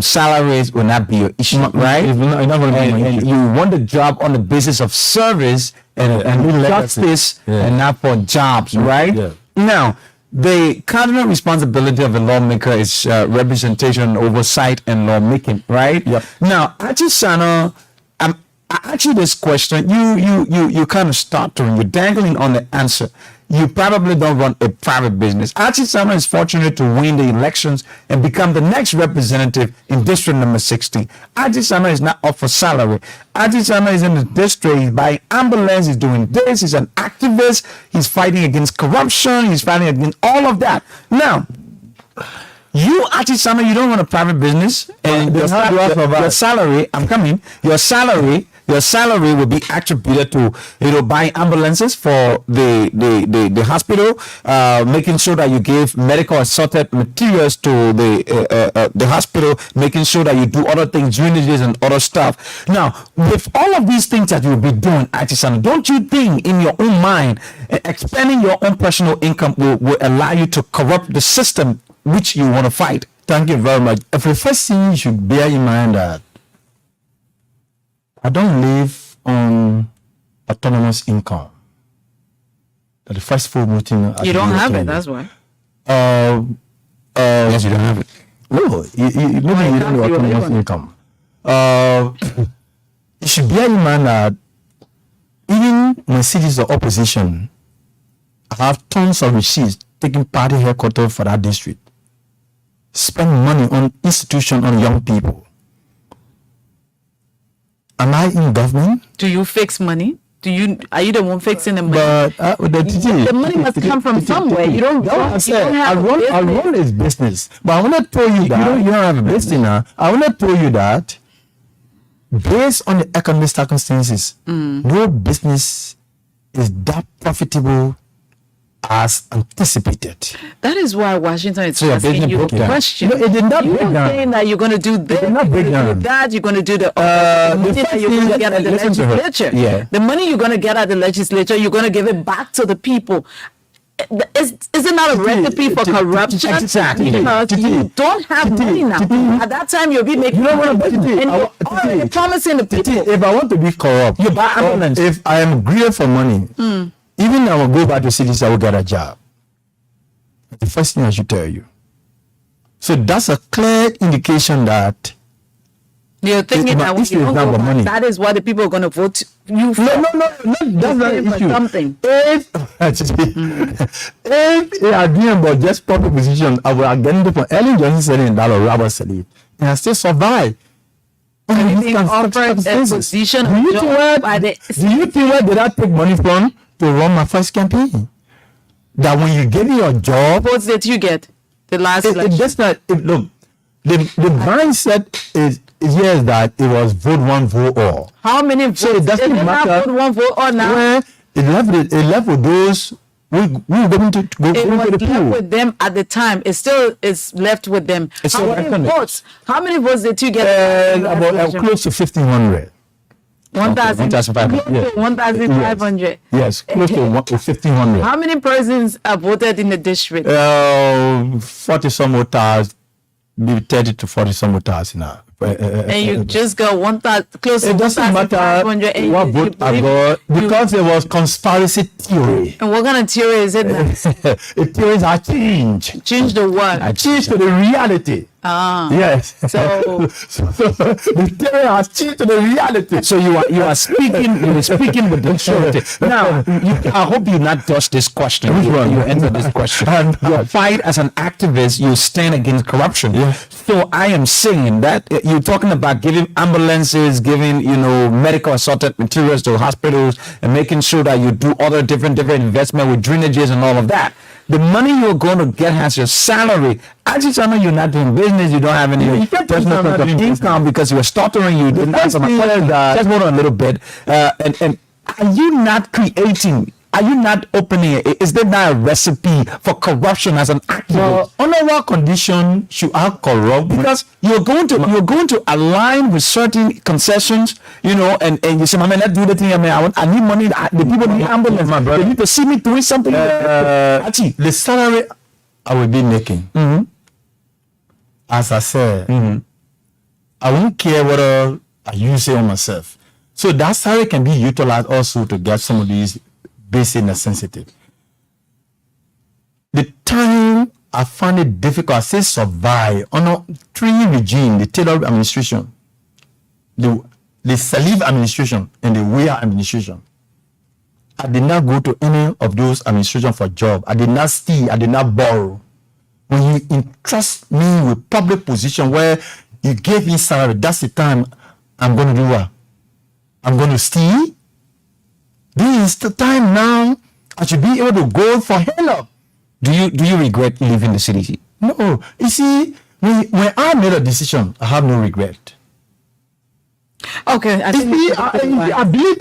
salaries will not be your issue, right? it's not gonna be my and issue. you want the job on the basis of service and legacy. justice, Yeah. and not for jobs, right? Yeah. Now, the cardinal responsibility of a lawmaker is representation, oversight, and lawmaking, right? Yep. Now, Achisano, I ask you this question. You kind of stuttering. You're dangling on the answer. You probably don't run a private business. Achisano is fortunate to win the elections and become the next representative in district number 16. Achisano is not up for salary. Achisano is in the district. He's buying ambulance. He's doing this. He's an activist. He's fighting against corruption. He's fighting against all of that. Now, you Achisano, you don't run a private business, and then how do I survive? your salary, I'm coming, your salary will be attributed to, buying ambulances for the hospital, making sure that you give medical assorted materials to the hospital, making sure that you do other things, drainages and other stuff. Now, with all of these things that you'll be doing, Achisano, don't you think in your own mind, expanding your own personal income will allow you to corrupt the system which you want to fight? Thank you very much. The first thing you should bear in mind that I don't live on autonomous income. That the first full meeting. You don't have it, that's why. Yes, you don't have it. No, maybe you don't have you live autonomous on it? income. You should bear in mind that even when cities of opposition, I have tons of receipts taking party headquarters for that district. Spend money on institution, on young people. Am I in government? Do you fix money? Are you the one fixing the money? But the money must come from somewhere. You don't. I said don't I have a run business. this business, but I want to tell you that you don't have a business now. I want to tell you that based on the economic circumstances, no business is that profitable as anticipated. That is why Washington is So your asking business you broke a down. question. No, it did not You break were down. saying that you're going to do this, did not break you're gonna down. do that, you're going to do the money the that first you're going to thing- get at the listen to her. legislature. Yeah. The money you're going to get at the legislature, you're going to give it back to the people. Is it not a recipe for corruption? Exactly. Because you don't have money now. At that time, you'll be making You know what I'm money, Titi, and I you're wa- Titi, already promising the Titi, people. if I want to be corrupt, You buy or ambulance. if I am greedy for money, even I will go back to cities, I will get a job. The first thing I should tell you. So that's a clear indication that You're thinking my that when issue you is don't not go about back, money. that is what the people are going to vote you for. no, that's not paying the for issue. something. If they are doing about just public position, I will again for Ellen Johnson said it in that or Robert said it, and I still survive. Anything offered a position Do you think where by the did I take money from to run my first campaign? That when you get your job, votes that you get the last it election. just not look. The mindset is yes that it was vote one, vote all. How many votes? So it doesn't They didn't have matter vote one vote or now. where it left with those we going to go It into was the left pool. with them at the time. It still is left with them. It's How still many reckoning. votes? How many votes did you get? About close to 1,500. 1,000. 1,500. Yes. 1,500. Yes, close to 1,500. How many persons are voted in the district? 40 some voters, maybe 30 to 40 some voters now. And you just got 1,000, close to It doesn't matter 1,500. and what you vote I believe- got because there was conspiracy theory. And what kind of theory is it now? The theories are changed. Change the what? Changed to the reality. Yes. So- the theory has changed to the reality. So you are speaking with the truth. Now, I hope you not dodge this question. Which one? You answer this question. You fight as an activist. You stand against corruption. Yes. So I am saying that you're talking about giving ambulances, giving medical assorted materials to hospitals, and making sure that you do other different investment with drainages and all of that. The money you're going to get has your salary. I just know you're not doing business. You don't have any You can't tell me personal I'm not sense of doing income because you were stuttering. You didn't first answer my thing is question. that- Just hold on a little bit. And are you not creating? Are you not opening? Is there not a recipe for corruption as an activist? Well, under what condition should I corrupt? Because you're going to align with certain concessions, and you say, "Man, let's do the thing. I need money. The people need ambulance. My brother. They need to see me doing something." The salary I will be making, as I said, I won't care whether I use it on myself. So that salary can be utilized also to get some of these basic necessities. The time I found it difficult, I say survive under 3 regime, the Taylor administration, the Salif administration, and the Weah administration. I did not go to any of those administration for job. I did not steal. I did not borrow. When you entrust me with public position where you gave me salary, that's the time I'm going to do what? I'm going to steal. This is the time now I should be able to go for help. Do you regret leaving the city? No, you see, when I made a decision, I have no regret. Okay, I You think see, I believe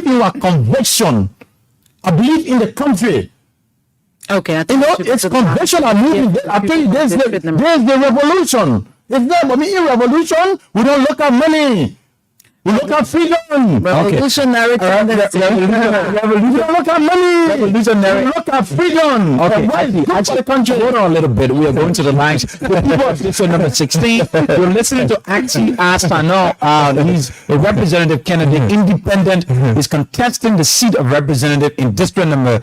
in our conviction. I believe in the country. okay, I You think know, we should it's put the- conviction. I tell you, there's the revolution. If there but in revolution, we don't look at money. We look at freedom. revolutionary tendency. We don't look at money. Revolutionary. We look at freedom. Okay, What is good for the country? hold on a little bit. We are going to the lines. The people of district number 16. You're listening to Axi Asano. He's a representative candidate, independent. He's contesting the seat of representative in district number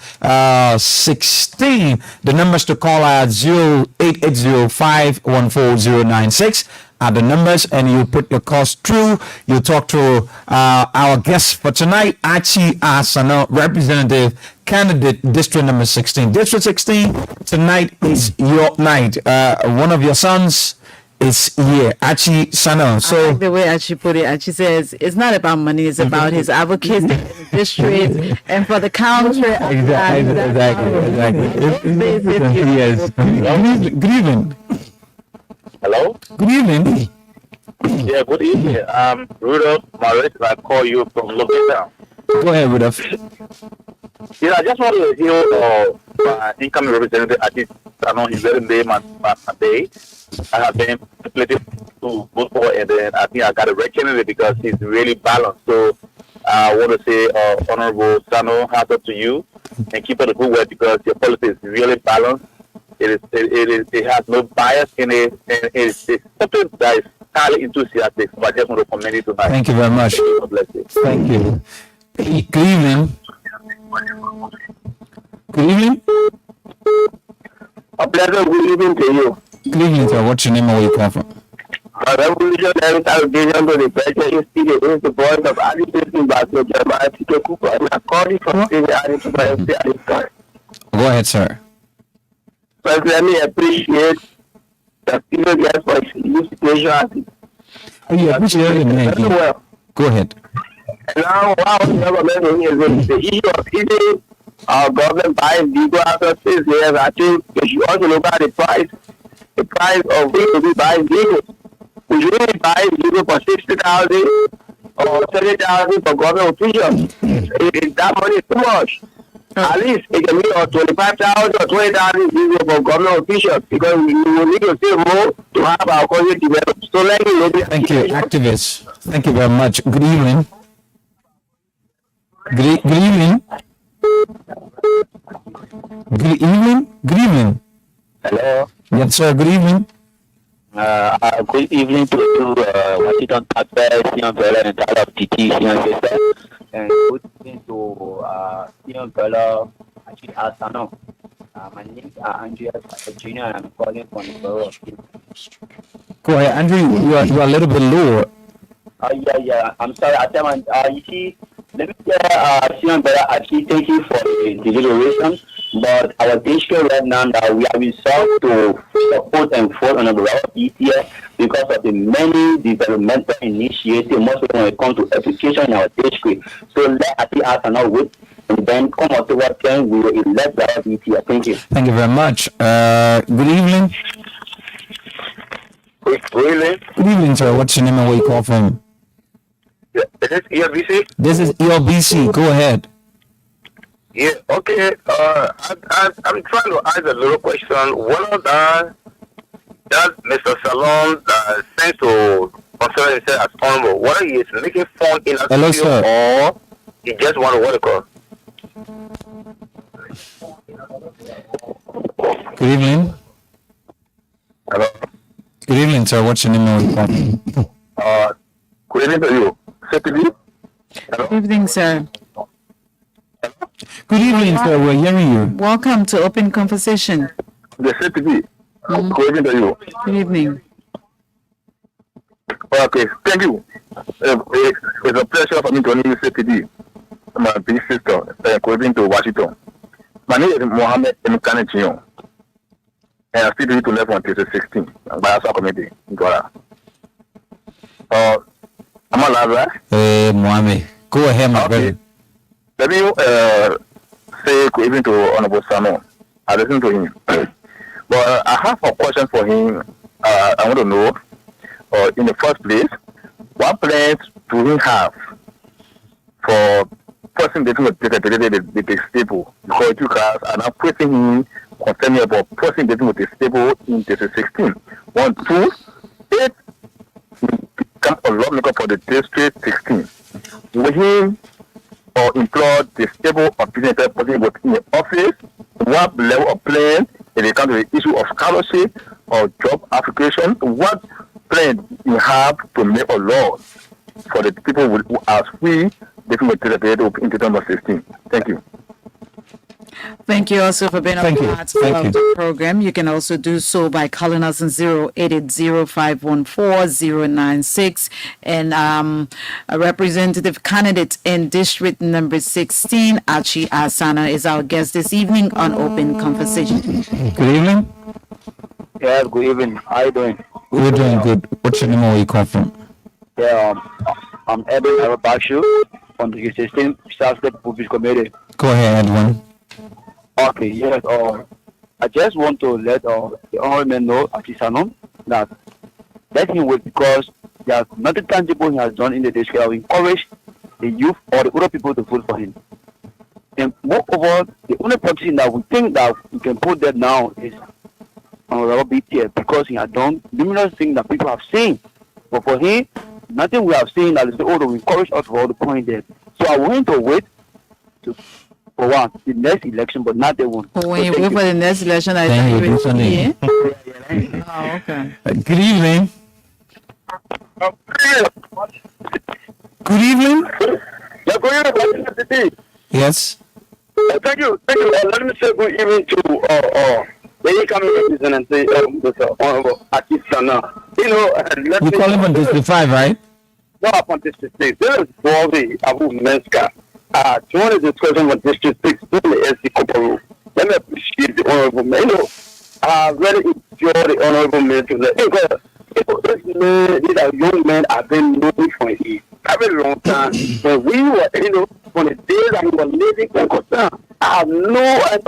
16. The numbers to call are 0880514096. Are the numbers, and you put your calls through. You talk to our guest for tonight, Achi Asano, representative candidate, district number 16. District 16, tonight is your night. One of your sons is here, Achi Sano. I So like the way Achi put it. Achi says it's not about money; it's about his advocacy in the district and for the country. Yes. Good evening. Hello? Good evening. Yeah, good evening. Rudolph Maurice, I call you from Lobita. Go ahead, Rudolph. Yeah, I just want to hear my incoming representative at this salon. He's very name and day. I have been plenty to vote for, and then I think I got a red candidate because he's really balanced. So I want to say, Honorable Sano, hats up to you, and keep up the good work because your policy is really balanced. It has no bias in it, and it's something that is highly enthusiastic. So I just want to commend you tonight. Thank you very much. God bless you. Thank you. Good evening. Good evening. A pleasant good evening to you. Good evening, sir. What's your name and where you come from? A revolutionary salvation to the pressure institute is the voice of agitating Basel Jeremiah Tito Cooper and according from Senior Adding to my FC at this time. Go ahead, sir. First, let me appreciate the female guest for his situation as it Oh, yeah, appreciate it. very well. Go ahead. And now, what the government is the issue of eating our government buys vehicle after 6 years. I think we should also look at the price of vehicles we buy vehicles. We should really buy vehicle for 60,000 or 30,000 for government officials. That money is too much. At least it can be 25,000 or 20,000 vehicle for government officials because we will need to save more to have our country developed. So let me know. Thank you, activists. Thank you very much. Good evening. Good evening. Good evening. Good evening. Hello. Yes, sir. Good evening. Good evening to you, Washington Tapper, Sion Bella, and Tyler of TT, Sion Sister. And good evening to Sion Bella, actually Asano. My name is Andrea Jr., and I'm calling from the borough of King. Go ahead, Andrew. You are a little bit lower. Yeah. I'm sorry. I tell my, you see, let me tell Sion Bella, actually, thank you for the deliberation. But our district right now that we have resolved to support and vote on the behalf of ECS because of the many developmental initiatives, mostly when it comes to education in our district. So let us ask another wait, and then come October 10, we will elect the ECS. Thank you. Thank you very much. Good evening. Really? Good evening, sir. What's your name and where you call from? Is this ELBC? This is ELBC. Go ahead. Yeah, okay. I'm trying to ask a little question. What does Mr. Salon sent to consider himself as honorable? Whether he is making fun in a Hello, studio sir. or he just want to what it call? Good evening. Hello? Good evening, evening, sir. What's your name and where you calling from? Good evening to you. Secondly, Good evening, sir. Good evening, sir. We're hearing you. Welcome to Open Conversation. the secretary. Good evening to you. Good evening. Okay, thank you. It's a pleasure for me to meet you, secretary. My big sister, good evening to Washington. My name is Mohammed M. Kanechio. And I still need to live until 2016 by our committee in Ghana. I'm alive, right? Hey, Mohammed. Go ahead, my brother. Let me say good evening to Honorable Sano. I listen to him. But I have a question for him. I want to know, in the first place, what plans do he have for person that will the stable? Because you guys are now putting him concerning about person that will be stable in 2016. 1, 2, 8, become a lawmaker for the district 16. Will he or employ the stable of business person within the office? What level of plan if it comes to the issue of scholarship or job application? What plan you have to make a law for the people who are free different material in 2016? Thank you. Thank you also for being a Thank you. part Thank of you. the program. You can also do so by calling us on 0880-514-096. And a representative candidate in district number 16, Achi Asana, is our guest this evening on Open Conversation. Good evening. Yeah, good evening. How you doing? We're doing good. What's your name and where you come from? Yeah, I'm Edwin Arabakshu from the 16 South State Public Committee. Go ahead, Edwin. Okay, yes. I just want to let the honorable know, Achisano, that let him wait because there's nothing tangible he has done in the district that will encourage the youth or the other people to vote for him. And moreover, the only policy that we think that we can put that now is Honorable BTF because he has done numerous things that people have seen. But for him, nothing we have seen that is able to encourage us for all the point there. So I want him to wait for one, the next election, but not the one. When you wait for the next election, I Thank think you. you will Sunday. see. Oh, okay. Good evening. Good evening. Yes. Thank you. Let me say good evening to the incoming representative, Honorable Akisana. You calling from District 5, right? No, upon District 6. This is Bobby Abu Menska. Join the discussion with District 6 in the SC Corporal. Let me appreciate the Honorable Man. I really enjoy the Honorable Man because these are young men I've been knowing for a very long time. When we were, on the days I was living in Costa, I read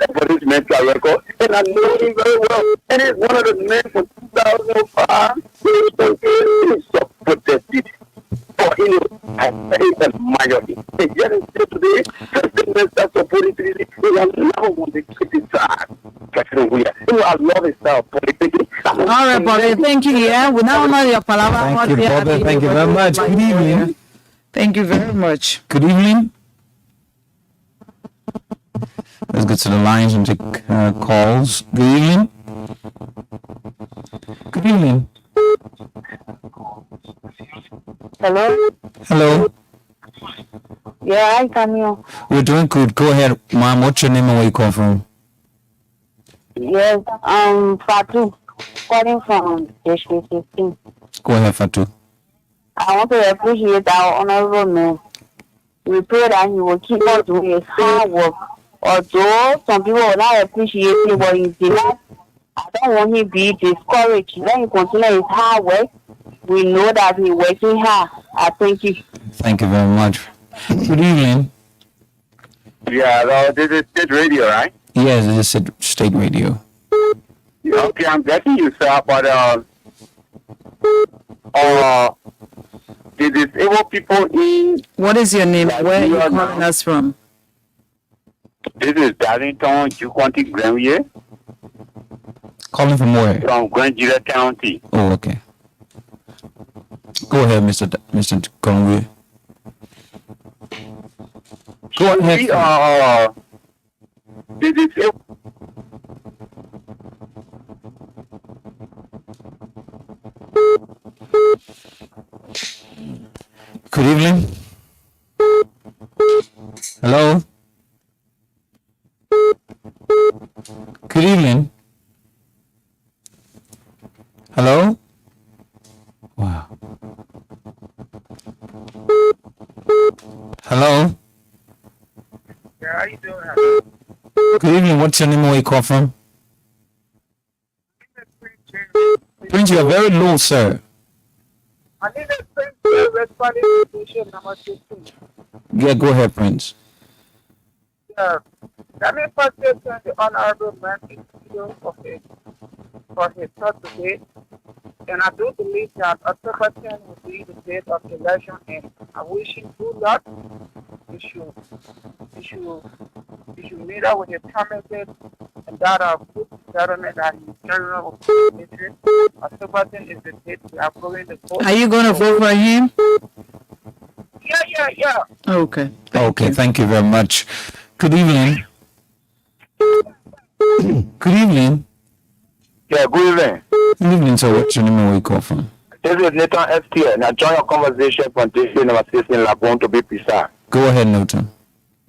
about this man's record and I know him very well. And he's one of the men from 2005 who is so protected. I very admire him. And yet today, the minister supporting this, he will never want to criticize. I love his style politically. All right, Bobby. Thank you. Yeah, we now know your palabra. Thank you, Bobby. Thank you very much. Good evening. Thank you very much. Good evening. Let's get to the lines and take calls. Good evening. Good evening. Hello? Hello. Yeah, hi, Camille. We're doing good. Go ahead, ma'am. What's your name and where you come from? Yes, Fatu, calling from District 16. Go ahead, Fatu. I want to appreciate our honorable man. We pray that he will keep on doing his hard work. Although some people will not appreciate it, but he's doing, I don't want him to be discouraged. Let him continue his hard work. We know that he's working hard. I thank you. Thank you very much. Good evening. Yeah, this is State Radio, right? Yes, this is State Radio. Okay, I'm getting you, sir, but the disabled people in What is your name? Where are you calling us from? this is Darlington, Juquanti, Granville, Calling from where? from Granville County. Oh, okay. Go ahead, Mr. Conway. Go ahead. The disabled Good evening. Hello? Wow. Hello? Yeah, how you doing? Good evening. What's your name and where you call from? Prince, you are very low, sir. I need a friend to respond to petition number 16. Yeah, go ahead, Prince. Yeah. Let me first say to the Honorable Man for his thought today. And I do believe that October 10 will be the date of election, and I wish him good luck. You should meet up with a talented and that of good government that he's carrying on with the country. October 10 is the date we are going to vote. Are you going to vote for him? Yeah. Okay. Thank you very much. Good evening. Good evening. Yeah, good evening. Good evening, sir. What's your name and where you call from? This is Nathan ST, and I join your conversation from district number 16 Labon, to be precise. Go ahead, Newton.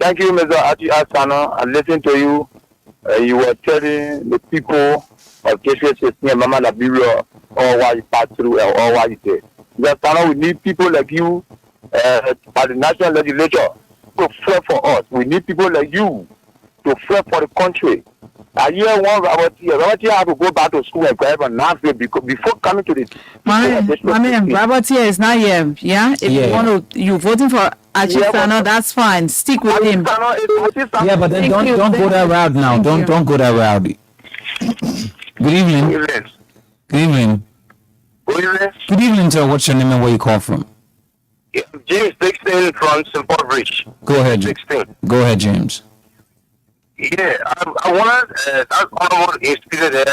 Thank you, Mr. Achi Asana. I listened to you. You were telling the people of district 16 and Mama Liberia all what you passed through and all what you did. Mr. Asana, we need people like you at the national legislature to fight for us. We need people like you to fight for the country. I hear one Robert have to go back to school and grab a nursery before coming to the. Robert here is not here. Yeah, if you want to, you voting for Achisano, that's fine. Stick with him. Yeah, but then don't go that route now. Don't go that route. Good evening. Good evening. Good evening, sir. What's your name and where you call from? James Dixon from St. Paul Bridge. Go ahead, James. Go ahead, James. Yeah, I want that honorable experience,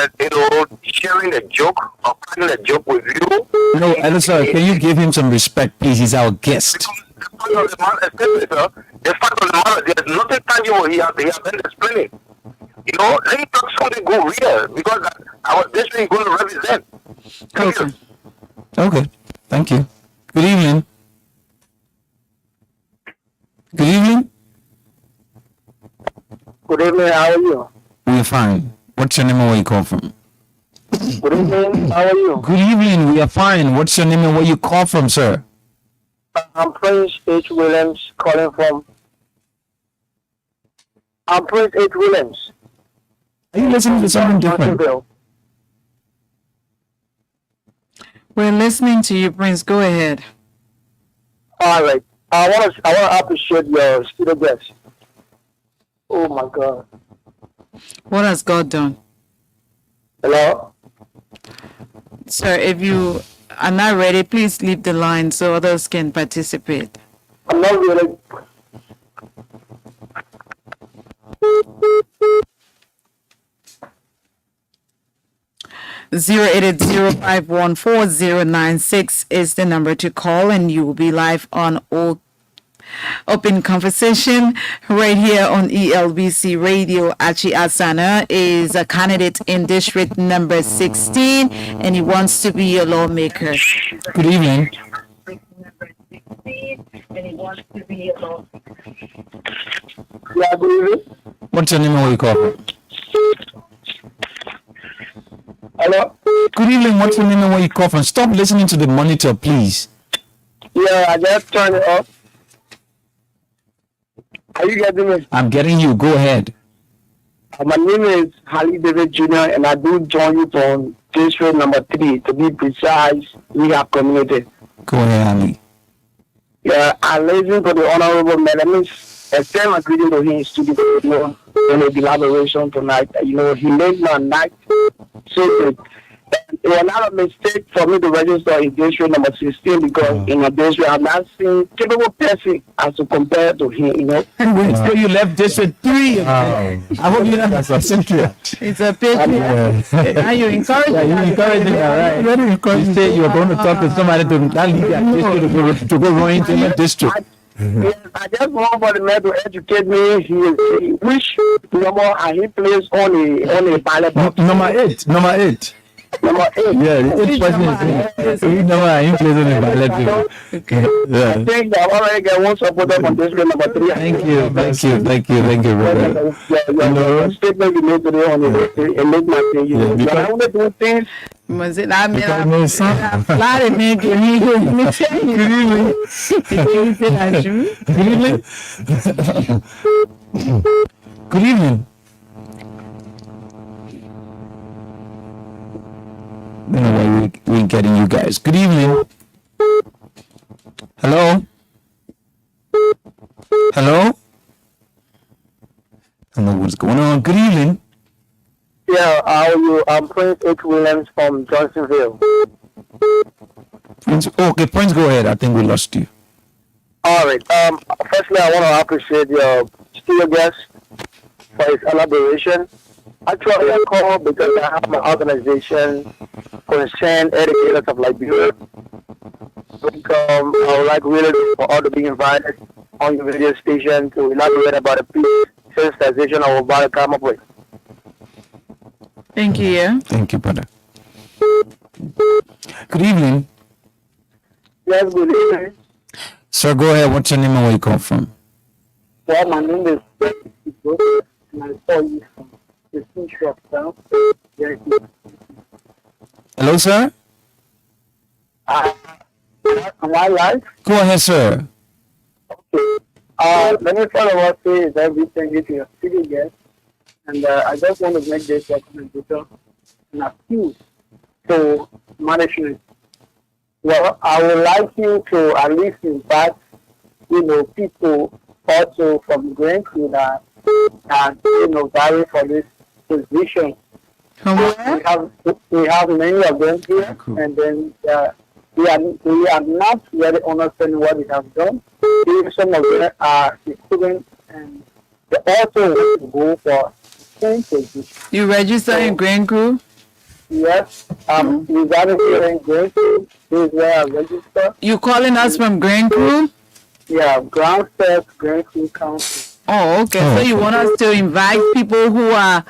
sharing a joke or playing a joke with you. No, Elder sir, can you give him some respect, please? He's our guest. The fact of the matter, there's nothing tangible he has been explaining. Let me talk something good real, because our district is going to represent. Okay. Thank you. Good evening. Good evening. Good evening, how are you? We're fine. What's your name and where you call from? Good evening, how are you? Good evening, we are fine. What's your name and where you call from, sir? I'm Prince H. Williams calling from. I'm Prince H. Williams. Are you listening to something different? We're listening to you, Prince. Go ahead. All right. I want to appreciate your studio guest. Oh my God. What has God done? Hello? Sir, if you are not ready, please leave the line so others can participate. I'm not ready. 080514096 is the number to call, and you will be live on Open Conversation right here on ELBC Radio. Achi Asana is a candidate in district number 16, and he wants to be a lawmaker. Good evening. Yeah, good evening. What's your name and where you call from? Hello? Good evening. What's your name and where you call from? Stop listening to the monitor, please. Yeah, I just turned it off. Are you getting me? I'm getting you. Go ahead. My name is Harley David Jr. and I do join you from district number 3, to be precise, we have community. Go ahead, Ali. Yeah, I listen to the honorable man. That means extend my greeting to him to the in the elaboration tonight. He made my night so good. It was not a mistake for me to register in district number 16 because in a district I've not seen capable person as to compare to him, So you left district 3. I hope you know that's a It's a pity. Are you encouraging? Yeah, you encouraging her, right? You say you're going to talk to somebody to not leave that district to go running to the district. Yes, I just want for the man to educate me. He which number and he plays on a pilot box. Number 8. Number 8. Yeah, each person is which number are you placing in bilateral? Yeah. I think I've already got one supporter from district number 3. Thank you, brother. The statement you made today on it made my day. You know, I want to do things. Was it? I mean, Because no son. I'm flat and make it. Let me tell you. Good evening. Good evening. I don't know why we're getting you guys. Good evening. Hello? Hello? I don't know what's going on. Good evening. Yeah, how are you? I'm Prince H. Williams from Johnsonville. Prince, okay, Prince, go ahead. I think we lost you. All right. Firstly, I want to appreciate your studio guest for his elaboration. Actually, I call because I have my organization concerned educators of Liberia. I would like really for all to be invited on your radio station to elaborate about the peace sensitization I was about to come up with. Thank you. Yeah. Thank you, brother. Good evening. Yes, good evening. Sir, go ahead. What's your name and where you come from? Well, my name is and I call you from the city of town. Hello, sir? Am I live? Go ahead, sir. Let me first of all say is everything you to your studio guest. And I just want to make this recommendation and appeal to management. Well, I would like you to at least invite, people also from Grand Crew that vary for this position. We have many of them here, and then we are not really understanding what they have done. Even some of them are students, and they also want to go for same position. You register in Grand Crew? Yes, regarding here in Grand Crew, this is where I register. You calling us from Grand Crew? Yeah, Grand Steps, Grand Crew Council. Oh, okay. So you want us to invite people who are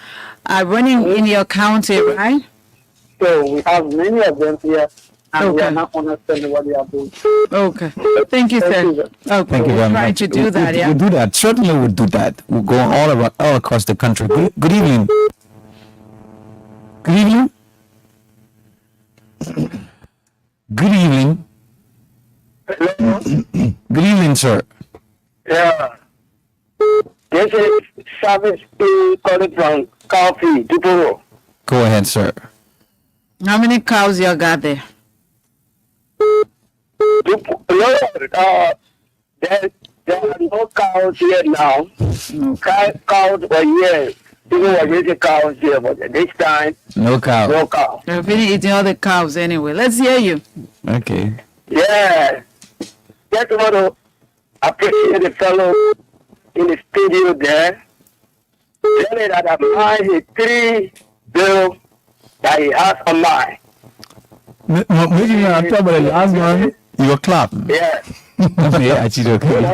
running in your county, right? So we have many of them here, and we are not understanding what they are doing. Okay. Thank you, sir. Okay. Thank you very We'll try much. to do that, yeah. We'll do that. Certainly we'll do that. We'll go all across the country. Good evening. Good evening. Good evening. Good evening, sir. Yeah. This is Service P calling from Coffee, Duporo. Go ahead, sir. How many cows you got there? There are no cows here now. Cows were here. People were raising cows here, but this time, No cow. no cows. You're finished eating all the cows anyway. Let's hear you. Okay. Yeah. Just want to appreciate the fellow in the studio there. Telling that I'm buying a 3 bill that he has on mine. Maybe you are talking about the last one. You were clapping. Yeah. Yeah, actually, okay.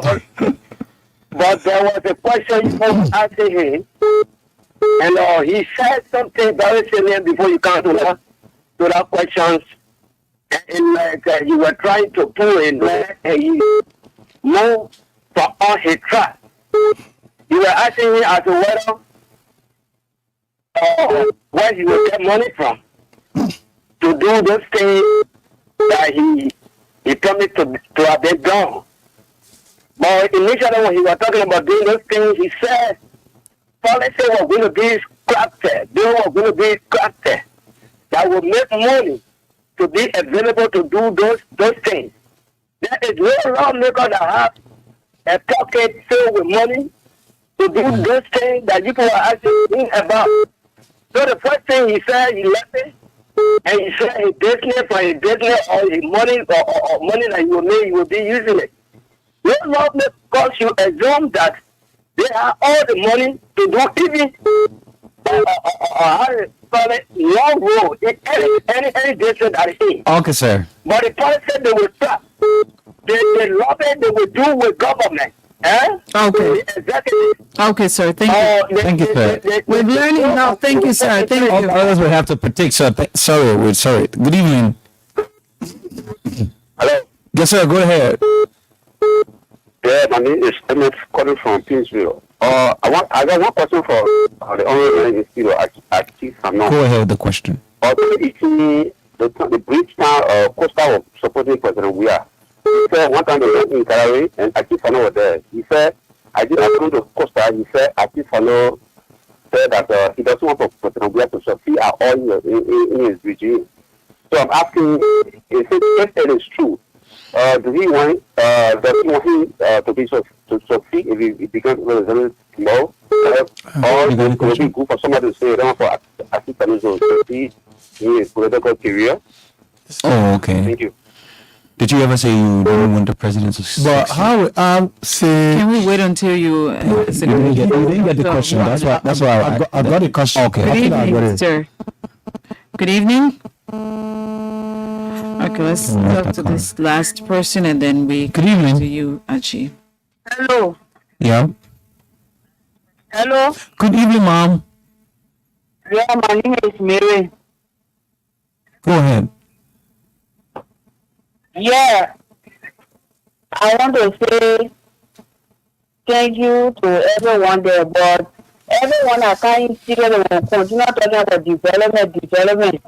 But there was a question you was asking him, and he said something very salient before you come to that question. And like you were trying to pull in there, and he moved from on his track. You were asking him as to where he will get money from to do those things that he promised to have been done. But initially when he was talking about doing those things, he said, policy was going to be crafted, they were going to be crafted that will make money to be available to do those things. There is no lawmaker that have a pocket filled with money to do those things that people are asking about. So the first thing he said, he left it, and he said his business for his business or his money or money that he will make, he will be using it. No lawmaker you assume that they have all the money to do even long road in any district that it is. Okay, sir. But the policy they will stop. The lobby they will do with government. Okay. Exactly. Okay, sir. Thank you. Thank you, sir. We're learning now. Thank you, sir. Thank All you. others will have to predict, sir. Sorry. Good evening. Hello. Yes, sir. Go ahead. Yeah, my name is Emmett calling from Pinsville. I got one question for the honorable institute at Chief Hanon. Go ahead with the question. You see the Bridgetown coastal of supporting President Weah. He said one time they went in Calgary and Chief Hanon was there. He said, I did not go to Costa. He said, Chief Hanon said that he doesn't want for President Weah to succeed at all in his regime. So I'm asking, if it is true, does he want him to succeed if he becomes president tomorrow? Or will it be good for somebody to say, for Chief Hanon to succeed in his political career? Oh, okay. Thank you. Did you ever say you didn't want the president to succeed? But how I say Can we wait until you answer the You didn't get the question. That's why I got a question. Okay. Good I got evening, it. sir. Good evening. Okay, let's talk to this last person and then we Good evening. to you, Achi. Hello. Yeah. Hello. Good evening, mom. Yeah, my name is Mary. Go ahead. Yeah. I want to say thank you to everyone there, but everyone I can't see them will continue talking about development.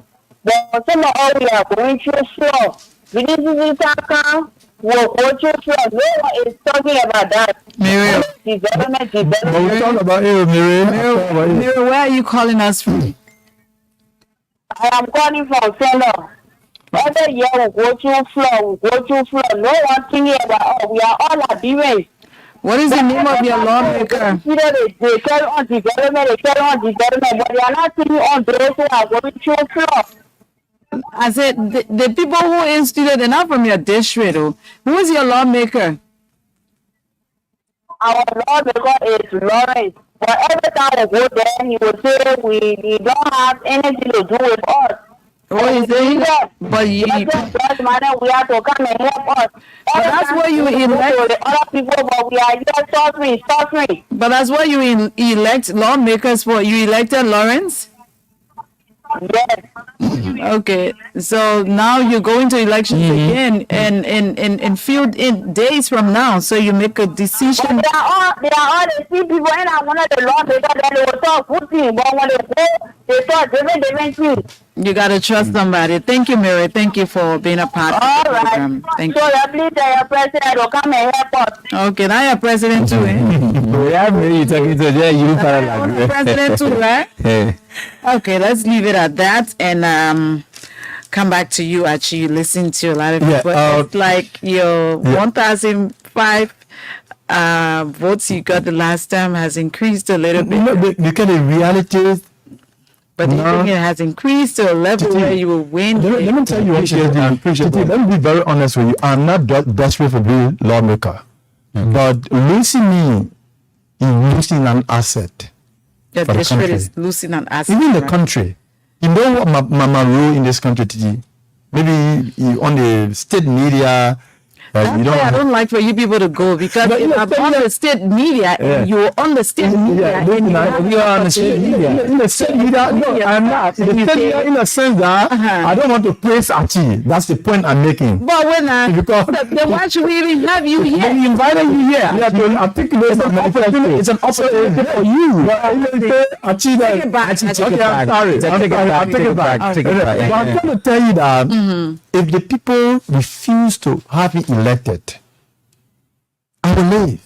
But some of all we are going through flow. We didn't see account, we're going through flow. No one is talking about that. Miriam. Development. But we talk about it, Miriam. Miriam, where are you calling us from? I am calling from Fellow. Every year we go through flow. No one thinking about we are all abused. What is the name of your lawmaker? They carry on development, but they are not thinking on those who are going through flow. I said the people who instituted, they're not from your district. Oh. Who is your lawmaker? Our lawmaker is Lawrence. But every time we go there, he will say we don't have anything to do with us. What is it? But you, we have to come and help us. But that's where you elect the other people, but we are here suffering. But that's why you elect lawmakers for. You elected Lawrence? Yes. Okay, so now you're going to elections again in few days from now. So you make a decision. But they are all the same people, and I wanted the lawmaker that they will talk good things, but when they go, they talk different things. You gotta trust somebody. Thank you, Mary. Thank you for being a part of the program. Thank So you. please tell your president to come and help us. Okay, now you're president too, eh? Yeah, Mary, you talking to there, you You're president too, right? Hey. Okay, let's leave it at that and come back to you. Actually, you listen to a lot of people. It's like your 1,005 votes you got the last time has increased a little bit. No, because the reality is, But do you think it has increased to a level where you will win? let me tell you what it is. Let me be very honest with you. I'm not desperate for being lawmaker. But losing me is losing an asset. The for the district country. is losing an asset. Even the right? country. You know what my role in this country, Titi? Maybe on the state media, That's you why I don't. don't like for you people to go because But if yeah, I'm on the state media, you're on the state media. and you have you are on the state media. In the state media, no, I'm not. In the state media, in a sense that I don't want to praise Achi. That's the point I'm making. But when Because then why should we even have you here? we invited you here. Yeah, to articulate some opportunity. It's an opportunity for you. But I say Achi that. Take it back. Okay, I'm sorry. I'll take it back. Take it back. But I'm trying to tell you that if the people refuse to have me elected, I will leave.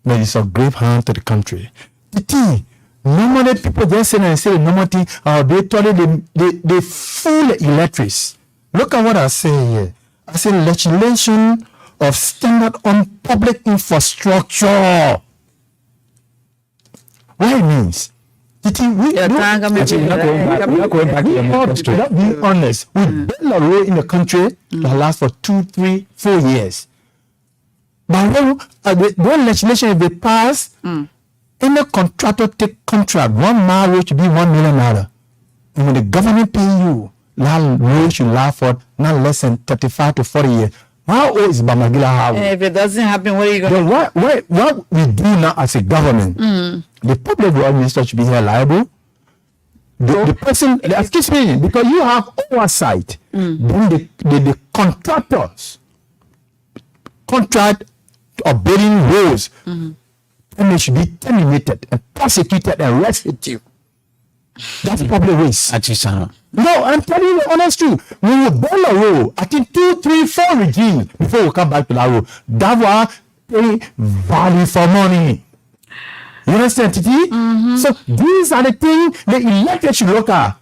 There is a grave harm to the country. The thing, normally people just say and say the normal thing, they told they fool the electors. Look at what I say here. I say legislation of standard on public infrastructure. What it means? The thing we Your time coming Actually, we're not going back to your question. Let's be honest. We built a road in the country that lasts for 2, 3, 4 years. But when legislation if they pass, any contractor take contract, 1 mile road should be $1 million. And when the government pay you, that road should last for not less than 35 to 40 years. How old is Bamagila How? And if it doesn't happen, what are you going to Then what we do now as a government, the public works minister should be held liable. The person, excuse me, because you have oversight, then the contractors contract of building roads, and they should be terminated and prosecuted and restituted. That's public waste. No, I'm telling you the honest truth. When you build a road, I think 2, 3, 4 regimes before we come back to that road. That will pay value for money. You understand, Titi? So these are the things the elected should look at.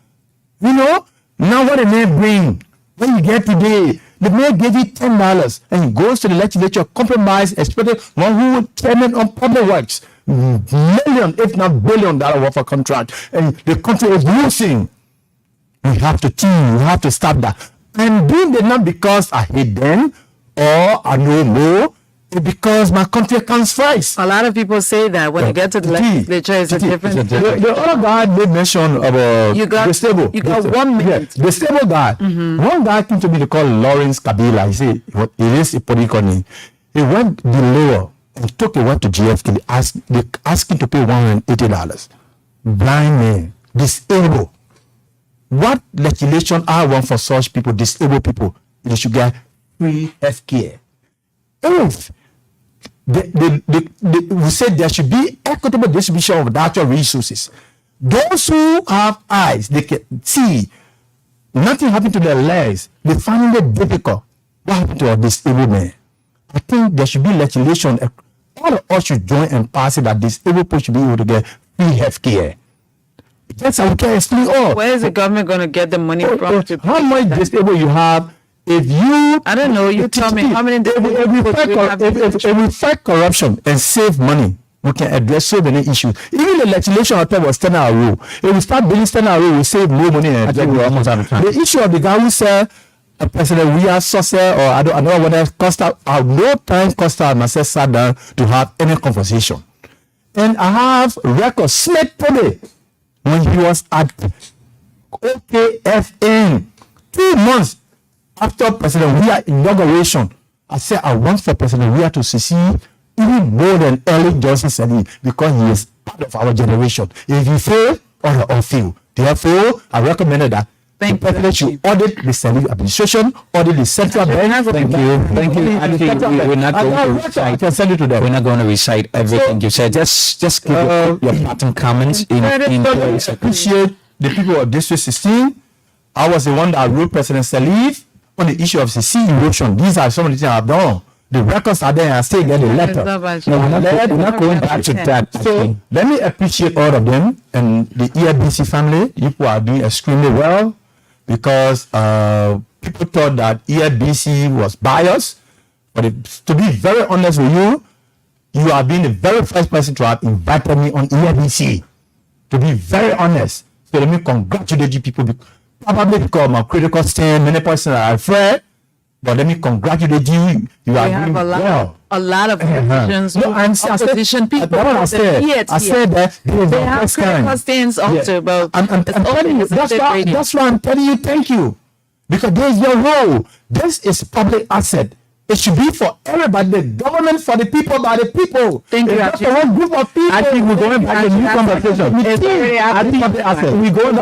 You know, now what the mayor bring, when you get today, the mayor gave you $10 and he goes to the legislature, compromise, expected one who will chairman on public works, million, if not $billion worth of contract, and the country is losing. We have to change, we have to stop that. I'm doing that not because I hate them or I know more. Because my country comes first. A lot of people say that when you get to the legislature, it's a different. The other guy made mention about the stable. You got 1 minute. The stable guy. One guy came to me to call Lawrence Kabila. He said it is a political name. He went below and went to GFK. They asked him to pay $180. Blind man, disabled. What legislation I want for such people, disabled people? They should get free health care. If we said there should be equitable distribution of natural resources. Those who have eyes, they can see. Nothing happened to their legs. They find it difficult. What happened to a disabled man? I think there should be legislation. All of us should join and pass it that disabled people should be able to get free health care. That's how we can explain all. Where is the government going to get the money from? How much disabled you have? If you, I don't know, you tell me how many if we fight corruption and save money, we can address so many issues. Even the legislation on top was standard rule. If we start building standard rule, we save more money. And the issue of the guy who said President we are Saucer or I don't know whether Costa, I have no time Costa and myself sat down to have any conversation. And I have record Smith today when he was at OKFN 2 months after President Weah inauguration. I said I want for President Weah to succeed even more than Ellen Johnson Sirleaf because he is part of our generation. If he fail, all fail. Therefore, I recommended that the president should audit the Sirleaf administration, audit the central bank. Thank you. We're not going to recite. We're not going to recite everything you said. Just give your parting comments in place. I appreciate the people of District 16. I was the one that wrote President Sirleaf on the issue of the sea erosion. These are some of the things I've done. The records are there and I still get the letter. No, we're not going back to that. So let me appreciate all of them and the EFBC family. You people are doing extremely well because people thought that EFBC was biased. But to be very honest with you, you have been the very first person to have invited me on EFBC. To be very honest. So let me congratulate you people. Probably because my critical stand, many persons are afraid, but let me congratulate you. You are doing well. A lot of oppositions, opposition people. I said that they have critical stands also, but I'm telling you, that's why I'm telling you thank you. Because there's your role. This is public asset. It should be for everybody. The government for the people, by the people. Thank you. Not the one group of people. I think we're going back to new conversation. We're going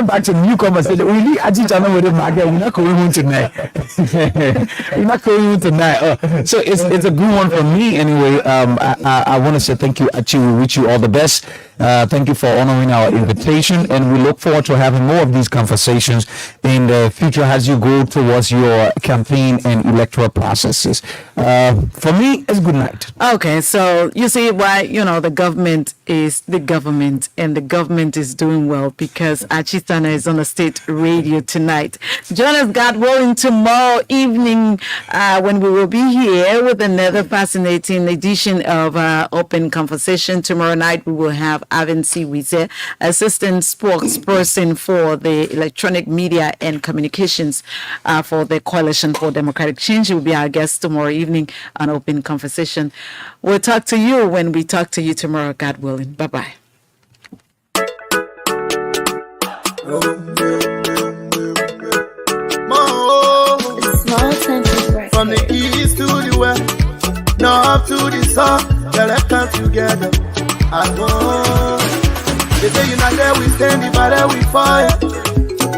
back to new conversation. We need Aji Chana with the market. We're not going home tonight. We're not going home tonight. So it's a good one for me anyway. I want to say thank you, Achi. We wish you all the best. Thank you for honoring our invitation, and we look forward to having more of these conversations in the future as you go towards your campaign and electoral processes. For me, it's good night. Okay, so you see why, the government is the government, and the government is doing well because Achitana is on the state radio tonight. Join us, God willing, tomorrow evening when we will be here with another fascinating edition of Open Conversation. Tomorrow night we will have Avin Siwize, Assistant Spokesperson for the Electronic Media and Communications for the Coalition for Democratic Change. He will be our guest tomorrow evening on Open Conversation. We'll talk to you when we talk to you tomorrow, God willing. Bye-bye. Small attention, From the east to the west, north to the south, yeah, let's come together as one. They say you not there, we stand, if I there, we fight.